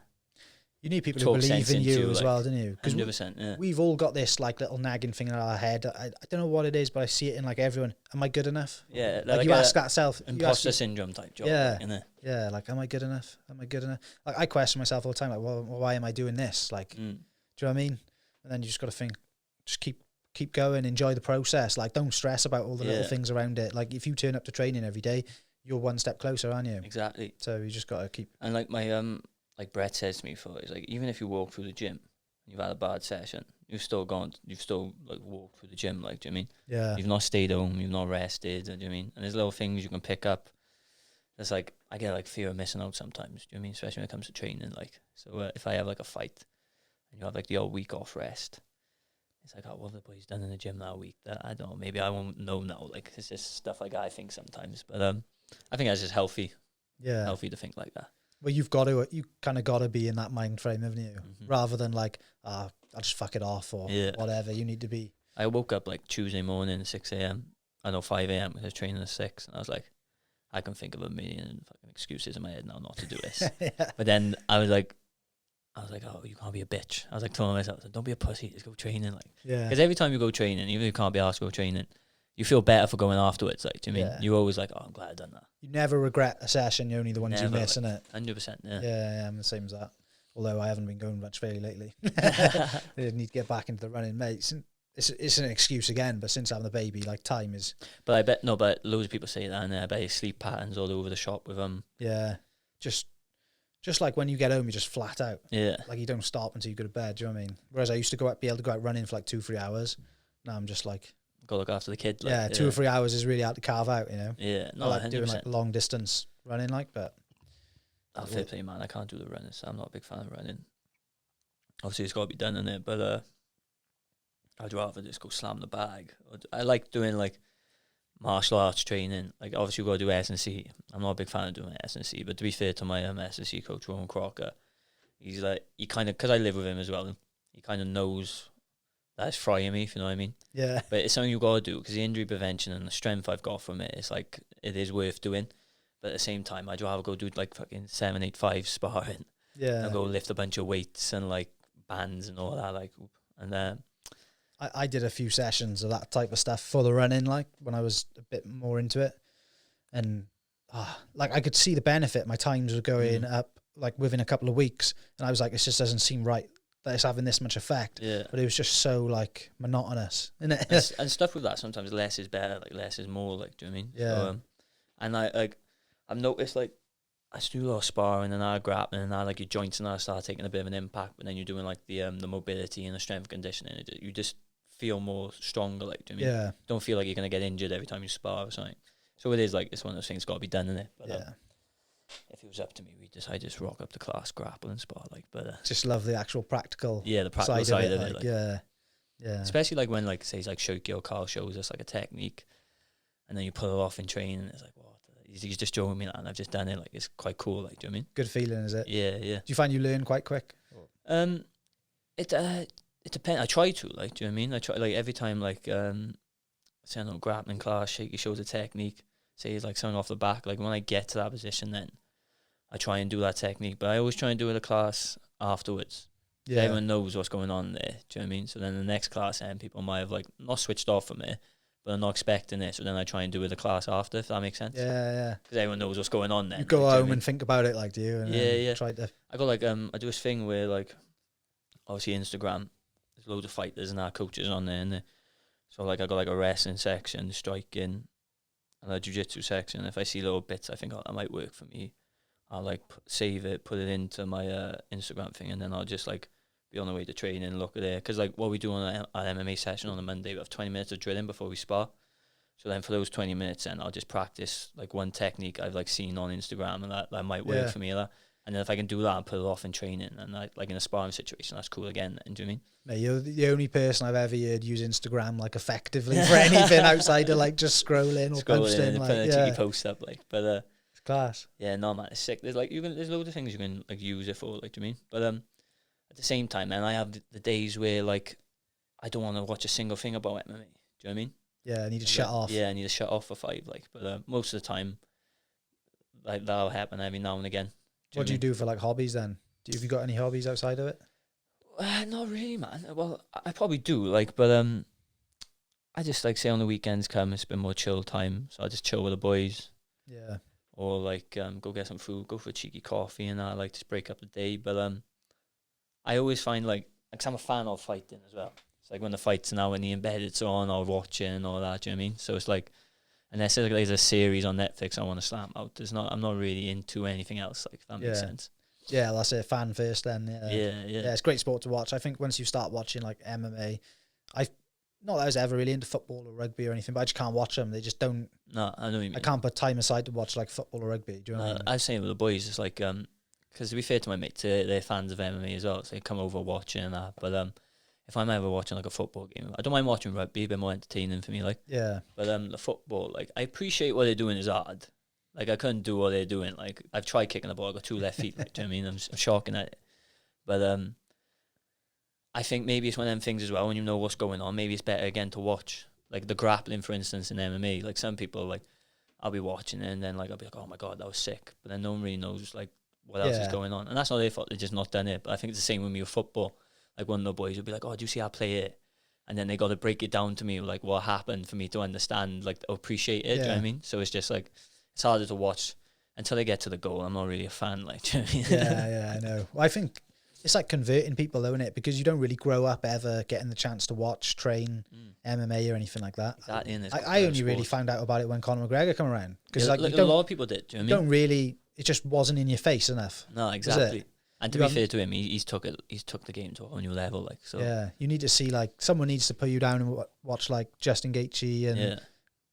You need people who believe in you as well, don't you? 100%, yeah. We've all got this, like, little nagging thing in our head. I don't know what it is, but I see it in, like, everyone. Am I good enough? Yeah. Like you ask that self. Imposter syndrome type job. Yeah. Like, innit? Yeah, like, am I good enough? Am I good enough? Like, I question myself all the time, like, well, why am I doing this? Like, do you know what I mean? And then you just got to think, just keep going, enjoy the process. Like, don't stress about all the little things around it. Like, if you turn up to training every day, you're one step closer, aren't you? Exactly. So you just got to keep. And like my like Brett says to me before, he's like, even if you walk through the gym and you've had a bad session, you've still like walked through the gym, like, do you know what I mean? Yeah. You've not stayed home, you've not rested, do you know what I mean? And there's little things you can pick up. It's like, I get like fear of missing out sometimes, do you know what I mean? Especially when it comes to training, like, so if I have like a fight and you have like the old week off rest, it's like, oh, what have the boys done in the gym that week? That I don't know, maybe I won't know now. Like, it's just stuff like that, I think sometimes. But I think that's just healthy. Yeah. Healthy to think like that. Well, you kind of got to be in that mind frame, haven't you? Rather than like, I'll just fuck it off or whatever. You need to be. I woke up like Tuesday morning at 6 a.m. I know 5 a.m. because I was training at 6. And I was like, I can think of a million fucking excuses in my head now not to do this. But then I was like, oh, you can't be a bitch. I was like telling myself, don't be a pussy, just go training. Like, because every time you go training, even if you can't be asked to go training, you feel better for going afterwards. Like, do you mean? You're always like, oh, I'm glad I've done that. You never regret a session. You're only the ones you miss, innit? 100%, yeah. Yeah, I'm the same as that. Although I haven't been going much fairly lately. I need to get back into the running, mate. It's an excuse again, but since having the baby, like, time is. But I bet but loads of people say that, and I bet sleep patterns all over the shop with Yeah, just like when you get home, you're just flat out. Yeah, like you don't stop until you go to bed. Do you know what I mean? Whereas I used to be able to go out running for like 2-3 hours. Now I'm just like. Go look after the kid. Like, 2 or 3 hours is really hard to carve out, you know. Yeah, no, I like 100%. doing like long distance running, like, but. I'll fair play, man. I can't do the running, so I'm not a big fan of running. Obviously, it's got to be done in it, but I'd rather just go slam the bag. I like doing like martial arts training. Like, obviously, you've got to do S&C. I'm not a big fan of doing S&C, but to be fair to my S&C coach, Rowan Crocker, he's like, he kind of, because I live with him as well, he kind of knows that's frying me, if you know what I mean. Yeah. But it's something you've got to do, because the injury prevention and the strength I've got from it, it's like, it is worth doing. But at the same time, I'd rather go do like fucking 7-8-5 sparring. Yeah. And go lift a bunch of weights and like bands and all that. Like, and I did a few sessions of that type of stuff for the running, like, when I was a bit more into it. And like, I could see the benefit. My times were going up like within a couple of weeks. And I was like, it just doesn't seem right that it's having this much effect. Yeah. But it was just so like monotonous, isn't it? And stuff with that, sometimes less is better, like less is more, like, do you know what I mean? Yeah. So, and I've noticed, like, I just do a lot of sparring and I grappling and like your joints and I start taking a bit of an impact, but then you're doing like the mobility and the strength conditioning. You just feel more stronger, like, do you know what I mean? Yeah. Don't feel like you're gonna get injured every time you spar or something. So it is like, it's one of those things got to be done, innit? But if it was up to me, I just rock up the class, grapple and spar, like. But just love the actual practical. Yeah, the practical side of it. Like, yeah. Especially like when, like, say, like Shoki or Carl shows us like a technique, and then you pull it off in training. And it's like, what? He's just showing me that, and I've just done it. Like, it's quite cool. Like, do you know what I mean? Good feeling, is it? Yeah. Do you find you learn quite quick? It depends. I try to, like, do you know what I mean? I try, like, every time, like, say I know grappling class, Shaky shows a technique, say he's like something off the back. Like, when I get to that position, then I try and do that technique. But I always try and do it a class afterwards. Yeah. Everyone knows what's going on there. Do you know what I mean? So then the next class, and people might have like not switched off from it, but I'm not expecting it. So then I try and do it a class after, if that makes sense. Yeah. Because everyone knows what's going on then. You go home and think about it, like, do you? And yeah. Try to. I got like I do this thing where, like, obviously Instagram, there's loads of fighters and our coaches on there, and so like I got like a wrestling section, striking, and a jiu-jitsu section. If I see little bits I think that might work for me, I'll like save it, put it into my Instagram thing, and then I'll just like be on the way to training and look at it. Because like what we do on our MMA session on a Monday, we have 20 minutes of drilling before we spar. So then for those 20 minutes, then I'll just practice like one technique I've like seen on Instagram, and that might work for me. And And then if I can do that and pull it off in training and like in a sparring situation, that's cool again. Then, do you know what I mean? Mate, you're the only person I've ever heard use Instagram like effectively for anything outside of like just scrolling or posting. And like, putting a cheeky post up, like. But it's class. yeah, no man, it's sick. There's loads of things you can like use it for, like, do you know what I mean? But at the same time, man, I have the days where like I don't want to watch a single thing about MMA. Do you know what I mean? Yeah, I need to shut off. Yeah, I need to shut off for 5, like. But most of the time, like that'll happen every now and again. What do you do for like hobbies then? Have you got any hobbies outside of it? Not really, man. Well, I probably do, like, but I just like say on the weekends come, it's a bit more chill time, so I just chill with the boys. Yeah. Or like go get some food, go for a cheeky coffee, and I like to break up the day. But I always find like 'cause I'm a fan of fighting as well. It's like when the fights are now when the embedded's on, I'll watch it and all that. Do you know what I mean? So it's like. Unless there's a series on Netflix I want to slam out, I'm not really into anything else. Like, if that makes sense. Yeah, that's it. Fan first, then. Yeah. Yeah, it's great sport to watch. I think once you start watching like MMA, not that I was ever really into football or rugby or anything, but I just can't watch them. They just don't. No, I know what you mean. I can't put time aside to watch like football or rugby. Do you know what I mean? I was saying with the boys, it's like because to be fair to my mates, they're fans of MMA as well, so they come over watching and that. But if I'm ever watching like a football game, I don't mind watching rugby, a bit more entertaining for me, like. Yeah. But the football, like, I appreciate what they're doing is hard. Like, I couldn't do what they're doing. Like, I've tried kicking the ball, I got 2 left feet. Like, do you know what I mean? I'm shocking at it. But I think maybe it's one of them things as well. When you know what's going on, maybe it's better again to watch. Like the grappling, for instance, in MMA. Like some people, like I'll be watching it and then like I'll be like, oh my god, that was sick. But then no one really knows like what else is going on, and that's not their fault. They're just not done it. But I think it's the same with me with football. Like one of the boys would be like, oh, do you see I play it? And then they got to break it down to me, like what happened for me to understand, like appreciate it. Do you know what I mean? So it's just like it's harder to watch until they get to the goal. I'm not really a fan. Like, do you know what I mean? Yeah, I know. Well, I think it's like converting people, though, isn't it? Because you don't really grow up ever getting the chance to watch, train MMA or anything like that. Exactly. I only really found out about it when Conor McGregor came around. Because like a lot of people did. Do you know what I mean? Don't really. It just wasn't in your face enough. No, exactly. And to be fair to him, he's took the game to a whole new level. Like, so yeah, you need to see like someone needs to put you down and watch like Justin Gaethje and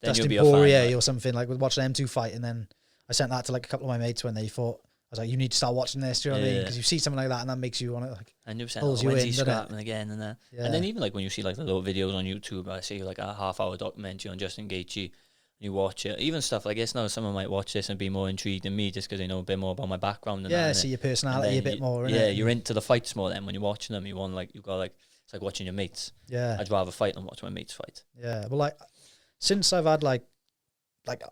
Dustin Poirier or something, like watch them two fight. And then I sent that to like a couple of my mates when they fought. I was like, you need to start watching this. Do you know what I mean? Because you see something like that and that makes you want to like. And you're pulls you in, scrapping again and then even like when you see like the little videos on YouTube, I see like a half-hour documentary on Justin Gaethje. You watch it, even stuff like this. Now someone might watch this and be more intrigued than me just because they know a bit more about my background. And that, see your personality a bit more. You're into the fights more. Then when you're watching them, you want like you got like it's like watching your mates. Yeah, I'd rather fight than watch my mates fight. Yeah, well, like since I've had like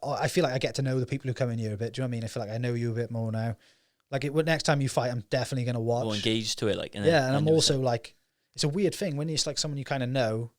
I feel like I get to know the people who come in here a bit. Do you know what I mean? I feel like I know you a bit more now. Like next time you fight, I'm definitely gonna watch. More engaged to it, like and I'm also like it's a weird thing when it's like someone you kind of know.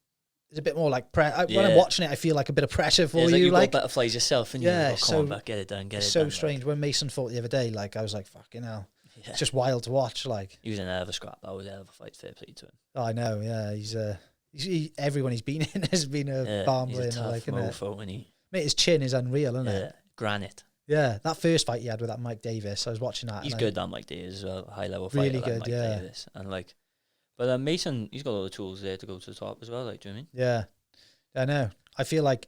It's a bit more like when I'm watching it, I feel like a bit of pressure for you. Like got butterflies yourself, and come on, back, get it done, it's it so done. Strange. When Mason fought the other day, like I was like, fucking hell. Yeah. It's just wild to watch. Like he was in a hell of a scrap. That was a hell of a fight. Fair play to him. Oh, I know. Yeah, he's everyone he's been in has been a barnbler. He's a tough mofo, isn't he? Mate, his chin is unreal, isn't it? Granite. Yeah, that first fight he had with that Mike Davis, I was watching that. He's good, that Mike Davis, as well, high level fighter. Really good, Mike Davis. And like, but Mason, he's got all the tools there to go to the top as well. Like, do you know what I mean? Yeah, I know. I feel like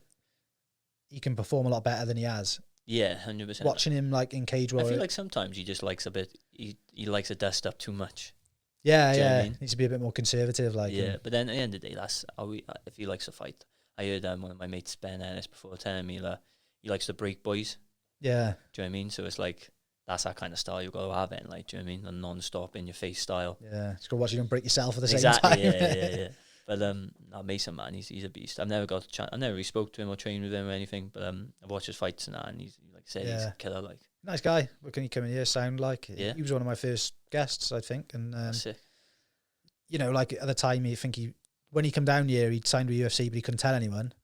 he can perform a lot better than he has. Yeah, 100%. Watching him like in Cage Warrior, I feel like sometimes he just likes a bit. He likes to dust up too much. Yeah, you know what I mean? Needs to be a bit more conservative, like. Yeah, but then at the end of the day, that's how if he likes to fight. I heard one of my mates, Ben Ennis, before telling me that he likes to break boys. Yeah. Do you know what I mean? So it's like that's that kind of style you've got to have it, like, do you know what I mean? A non-stop in your face style. Yeah, just go watching him break yourself at the same time. Yeah. But Mason, man, he's a beast. I've never got a chance. I never really spoke to him or trained with him or anything. But I've watched his fights and that, and he's like I said, he's a killer. Like nice guy. What can he come in here sound like? Yeah, he was one of my first guests, I think. And sick. You know, like at the time, when he come down here, he'd signed with UFC, but he couldn't tell anyone.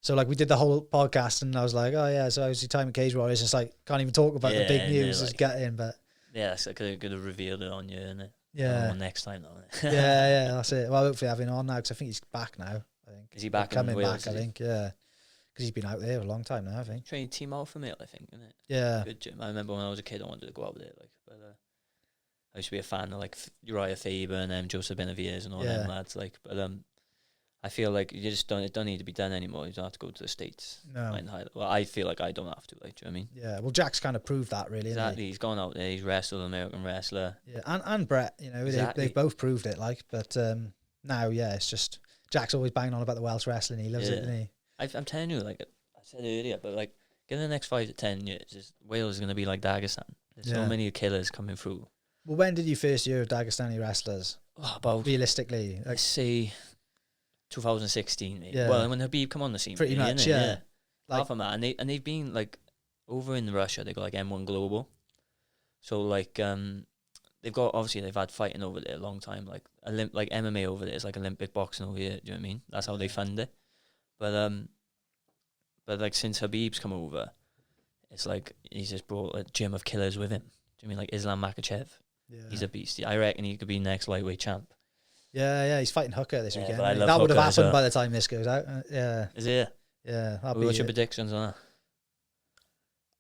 So like we did the whole podcast, and I was like, oh yeah, so I was your time at Cage Warriors. It's like can't even talk about the big news that's getting, but yeah, so I could have revealed it on you, innit? Yeah, next time though. yeah, that's it. Well, hopefully having him on now because I think he's back now. I think is he back? Coming Wales, back, I think. Yeah, because he's been out there a long time now. I think trained Team Alpha Male, I think, isn't it? Yeah, good gym. I remember when I was a kid, I wanted to go out there, like, but I used to be a fan of like Uriah Faber and Joseph Benavidez and all them lads, like, but I feel like you just don't. It don't need to be done anymore. You don't have to go to the States. No. Well, I feel like I don't have to. Like, do you know what I mean? Yeah. Well, Jack's kind of proved that, really. Exactly. He's gone out there. He's wrestled, American wrestler. Yeah, and Brett. You know, they've both proved it. Like, but now, yeah, it's just Jack's always banging on about the Welsh wrestling. He loves it, doesn't he? I'm telling you, like I said earlier, but like, in the next 5 to 10 years, Wales is going to be like Dagestan. There's so many killers coming through. Well, when did you first hear of Dagestani wrestlers? About realistically, let's say 2016. Maybe. Yeah. Well, when Habib come on the scene, pretty really, much, yeah. Like, half of that, and they've been like over in Russia. They got like M1 Global, so like they've had fighting over there a long time. Like like MMA over there is like Olympic boxing over here. Do you know what I mean? That's how they fund it. But like since Habib's come over, it's like he's just brought a gym of killers with him. Do you mean like Islam Makhachev? Yeah. He's a beast. I reckon he could be next lightweight champ. Yeah, he's fighting Hooker this weekend. That would have happened by the time this goes out. Yeah. Is it? Yeah. What's your predictions on that?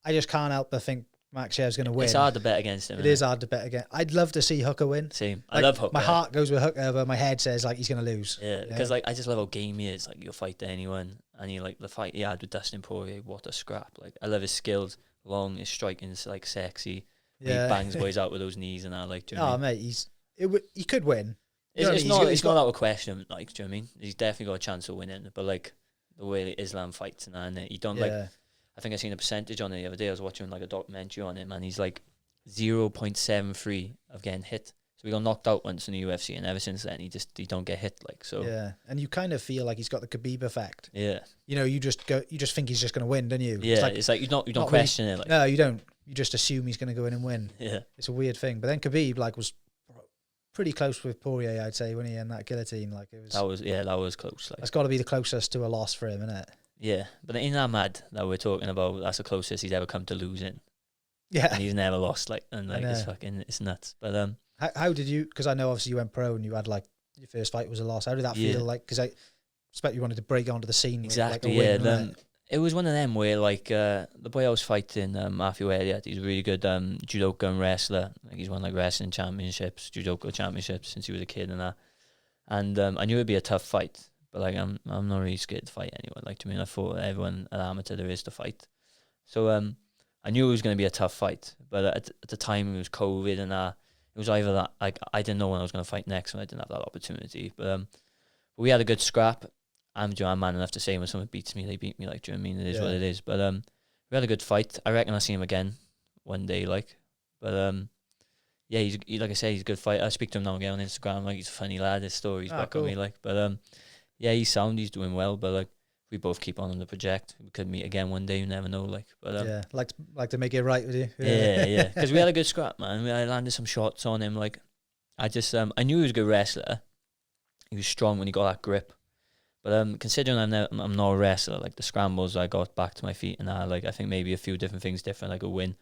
I just can't help but think Makhachev's going to win. It's hard to bet against him. It is hard to bet against. I'd love to see Hooker win. Same. Like, I love Hooker. My heart goes with Hooker, but my head says like he's going to lose. Yeah, because like I just love how game he is. Like you'll fight anyone, and you like the fight he had with Dustin Poirier. What a scrap! Like I love his skills. Long, his striking is like sexy. Yeah. He bangs boys out with those knees and that. Like, do you know what I mean? Mate, he could win. It's not out of question. Like, do you know what I mean? He's definitely got a chance of winning. But like the way Islam fights and you don't like. I think I seen a percentage on it the other day. I was watching like a documentary on him, and he's like 0.73 of getting hit. So he got knocked out once in the UFC, and ever since then he don't get hit. Like so. Yeah, and you kind of feel like he's got the Khabib effect. Yeah. You know, you just think he's just going to win, don't you? Yeah. It's like you don't question it. Like. No, you don't. You just assume he's going to go in and win. Yeah. It's a weird thing. But then Khabib was pretty close with Poirier, I'd say, when he in that guillotine. Like it was. That was close. Like. That's got to be the closest to a loss for him, isn't it? Yeah, but in that mad that we're talking about, that's the closest he's ever come to losing. Yeah, and he's never lost. Like, and like it's nuts. But how did you? Because I know obviously you went pro and you had like your first fight was a loss. How did that feel? Like, because I expect you wanted to break onto the scene. Exactly. With, like, a win, it was one of them where like the boy I was fighting, Matthew Elliott, he's a really good judoka and wrestler. Like he's won like wrestling championships, judoka championships since he was a kid and that. And I knew it'd be a tough fight. But like I'm not really scared to fight anyone. Like to me, I thought everyone an amateur there is to fight. So I knew it was going to be a tough fight. But at the time it was COVID and it was either that like I didn't know when I was going to fight next, and I didn't have that opportunity. But we had a good scrap. I'm man enough to say when someone beats me, they beat me. Like, do you know what I mean? It is what it is. But we had a good fight. I reckon I'll see him again one day. Like, but yeah, he's like I say, he's a good fighter. I speak to him now and again on Instagram. Like he's a funny lad. His stories back on me. Like, but yeah, he's sound. He's doing well. But like, we both keep on the project. We could meet again one day. You never know. Like, but yeah, like to make it right with you. Yeah. Because we had a good scrap, man. I landed some shots on him. Like, I just I knew he was a good wrestler. He was strong when he got that grip. But considering I'm not a wrestler, like the scrambles I got back to my feet and like I think maybe a few different things different, like a win.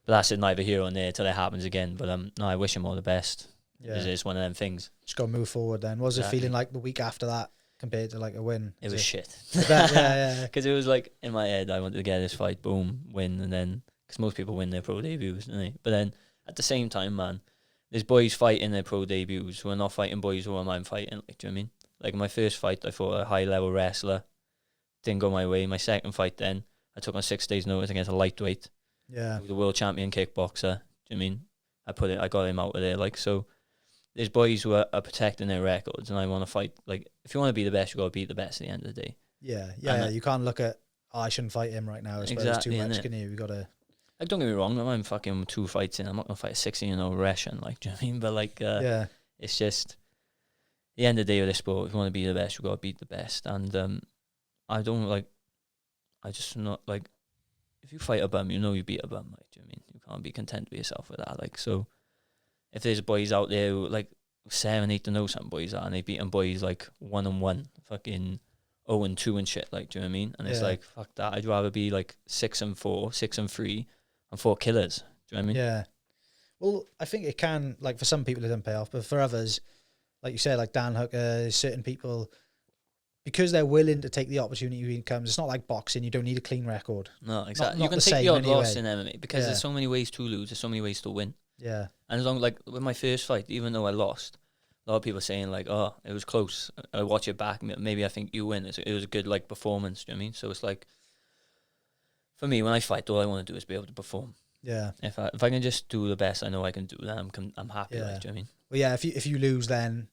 But that's neither here or there till it happens again. But no, I wish him all the best. Yeah, it's one of them things. Just got to move forward. Then, what was it feeling like the week after that compared to like a win? It was shit. Yeah. Because it was like in my head, I wanted to get this fight, boom, win, and then because most people win their pro debuts, don't they? But then at the same time, man, there's boys fighting their pro debuts who are not fighting boys who I'm fighting. Like, do you know what I mean? Like my first fight, I fought a high level wrestler. Didn't go my way. My second fight, then I took on 6 days' notice against a lightweight. Yeah, the world champion kickboxer. Do you know what I mean? I got him out of there. Like so, there's boys who are protecting their records, and I want to fight. Like if you want to be the best, you got to beat the best at the end of the day. Yeah. You can't look at I shouldn't fight him right now. I suppose too much. Can you? We got to. Like don't get me wrong. I'm fucking 2 fights in. I'm not gonna fight a 16-year-old Russian. Like do you know what I mean? But like it's just. The end of the day with this sport, if you want to be the best, you got to beat the best. And I don't like. I just not like. If you fight a bum, you know you beat a bum. Like, do you know what I mean? You can't be content with yourself with that. Like, so if there's boys out there who like 7, 8 to know some boys are, and they beating boys like 1-1, fucking 0-2 and shit. Like, do you know what I mean? And it's like fuck that. I'd rather be like 6-4, 6-3, and 4 killers. Do you know what I mean? Yeah. Well, I think it can like for some people it doesn't pay off, but for others. Like you said, like Dan Hooker, certain people, because they're willing to take the opportunity when it comes, it's not like boxing, you don't need a clean record. No, exactly. Not you can take the odd loss in MMA because there's so many ways to lose, there's so many ways to win. Yeah. And as long like with my first fight, even though I lost, a lot of people saying like, oh, it was close. I watch it back. Maybe I think you win. It was a good like performance. Do you know what I mean? So it's like, for me, when I fight, all I want to do is be able to perform. Yeah. If I can just do the best I know I can do, then I'm happy. Yeah. Like, do you know what I mean? Well, yeah. If you lose, then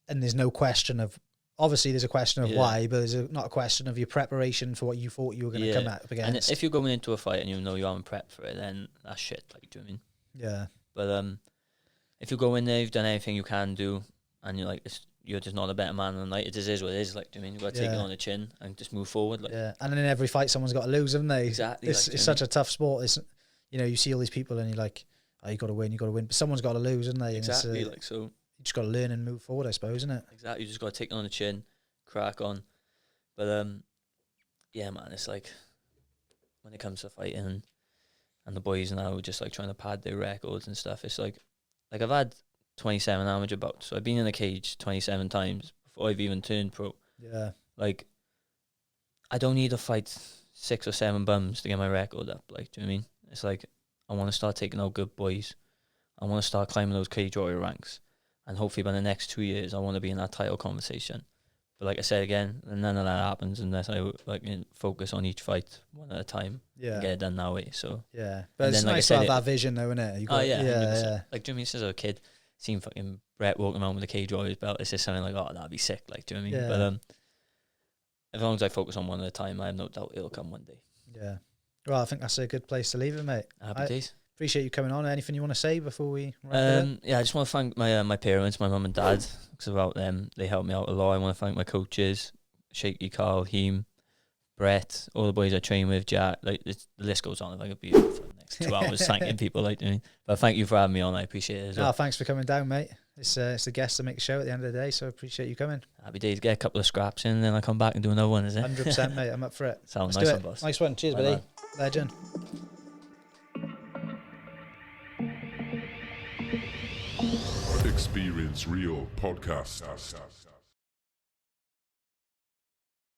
and there's no question of. Obviously, there's a question of why, but there's not a question of your preparation for what you thought you were going to come up against. And if you're going into a fight and you know you haven't prepped for it, then that's shit. Like, do you know what I mean? Yeah. But if you go in there, you've done everything you can do, and you're like, you're just not a better man than like it just is what it is. Like, do you know what I mean? You've got to take it on the chin and just move forward. Like, yeah. And in every fight, someone's got to lose, haven't they? Exactly. It's such a tough sport. It's, you know, you see all these people and you're like, oh, you got to win, but someone's got to lose, haven't they? And exactly. Like, so you just got to learn and move forward, I suppose, isn't it? Exactly. You just got to take it on the chin, crack on. But yeah, man, it's like when it comes to fighting and the boys now just like trying to pad their records and stuff, it's like I've had 27 amateur bouts, so I've been in the cage 27 times before I've even turned pro. Yeah. Like, I don't need to fight 6 or 7 bums to get my record up. Like, do you know what I mean? It's like, I want to start taking out good boys. I want to start climbing those cage warrior ranks. And hopefully by the next 2 years, I want to be in that title conversation. But like I said again, none of that happens unless I like focus on each fight one at a time. Yeah. And get it done that way. So yeah, but it's nice to have that vision, though, isn't it? Yeah. Like, do you know what I mean? Since I was a kid, seen fucking Brett walking around with a cage warriors belt. It's just something like, oh, that'd be sick. Like, do you know what I mean? Yeah. But as long as I focus on one at a time, I have no doubt it'll come one day. Yeah. Well, I think that's a good place to leave it, mate. Happy days. Appreciate you coming on. Anything you want to say before we wrap it up? Yeah, I just want to thank my parents, my mum and dad, because without them, they helped me out a lot. I want to thank my coaches, Shaky, Carl, Heem, Brett, all the boys I train with, Jack. Like, the list goes on. If I could be here for the next 2 hours thanking people, like, doing. But thank you for having me on. I appreciate it as well. Thanks for coming down, mate. It's the guest to make the show at the end of the day, so I appreciate you coming. Happy days. Get a couple of scraps in, and then I come back and do another one, is it? 100%, mate. I'm up for it. Sounds Let's nice do one, it. boss. Nice one. Cheers, buddy. Man. Legend. Experience Real Podcast.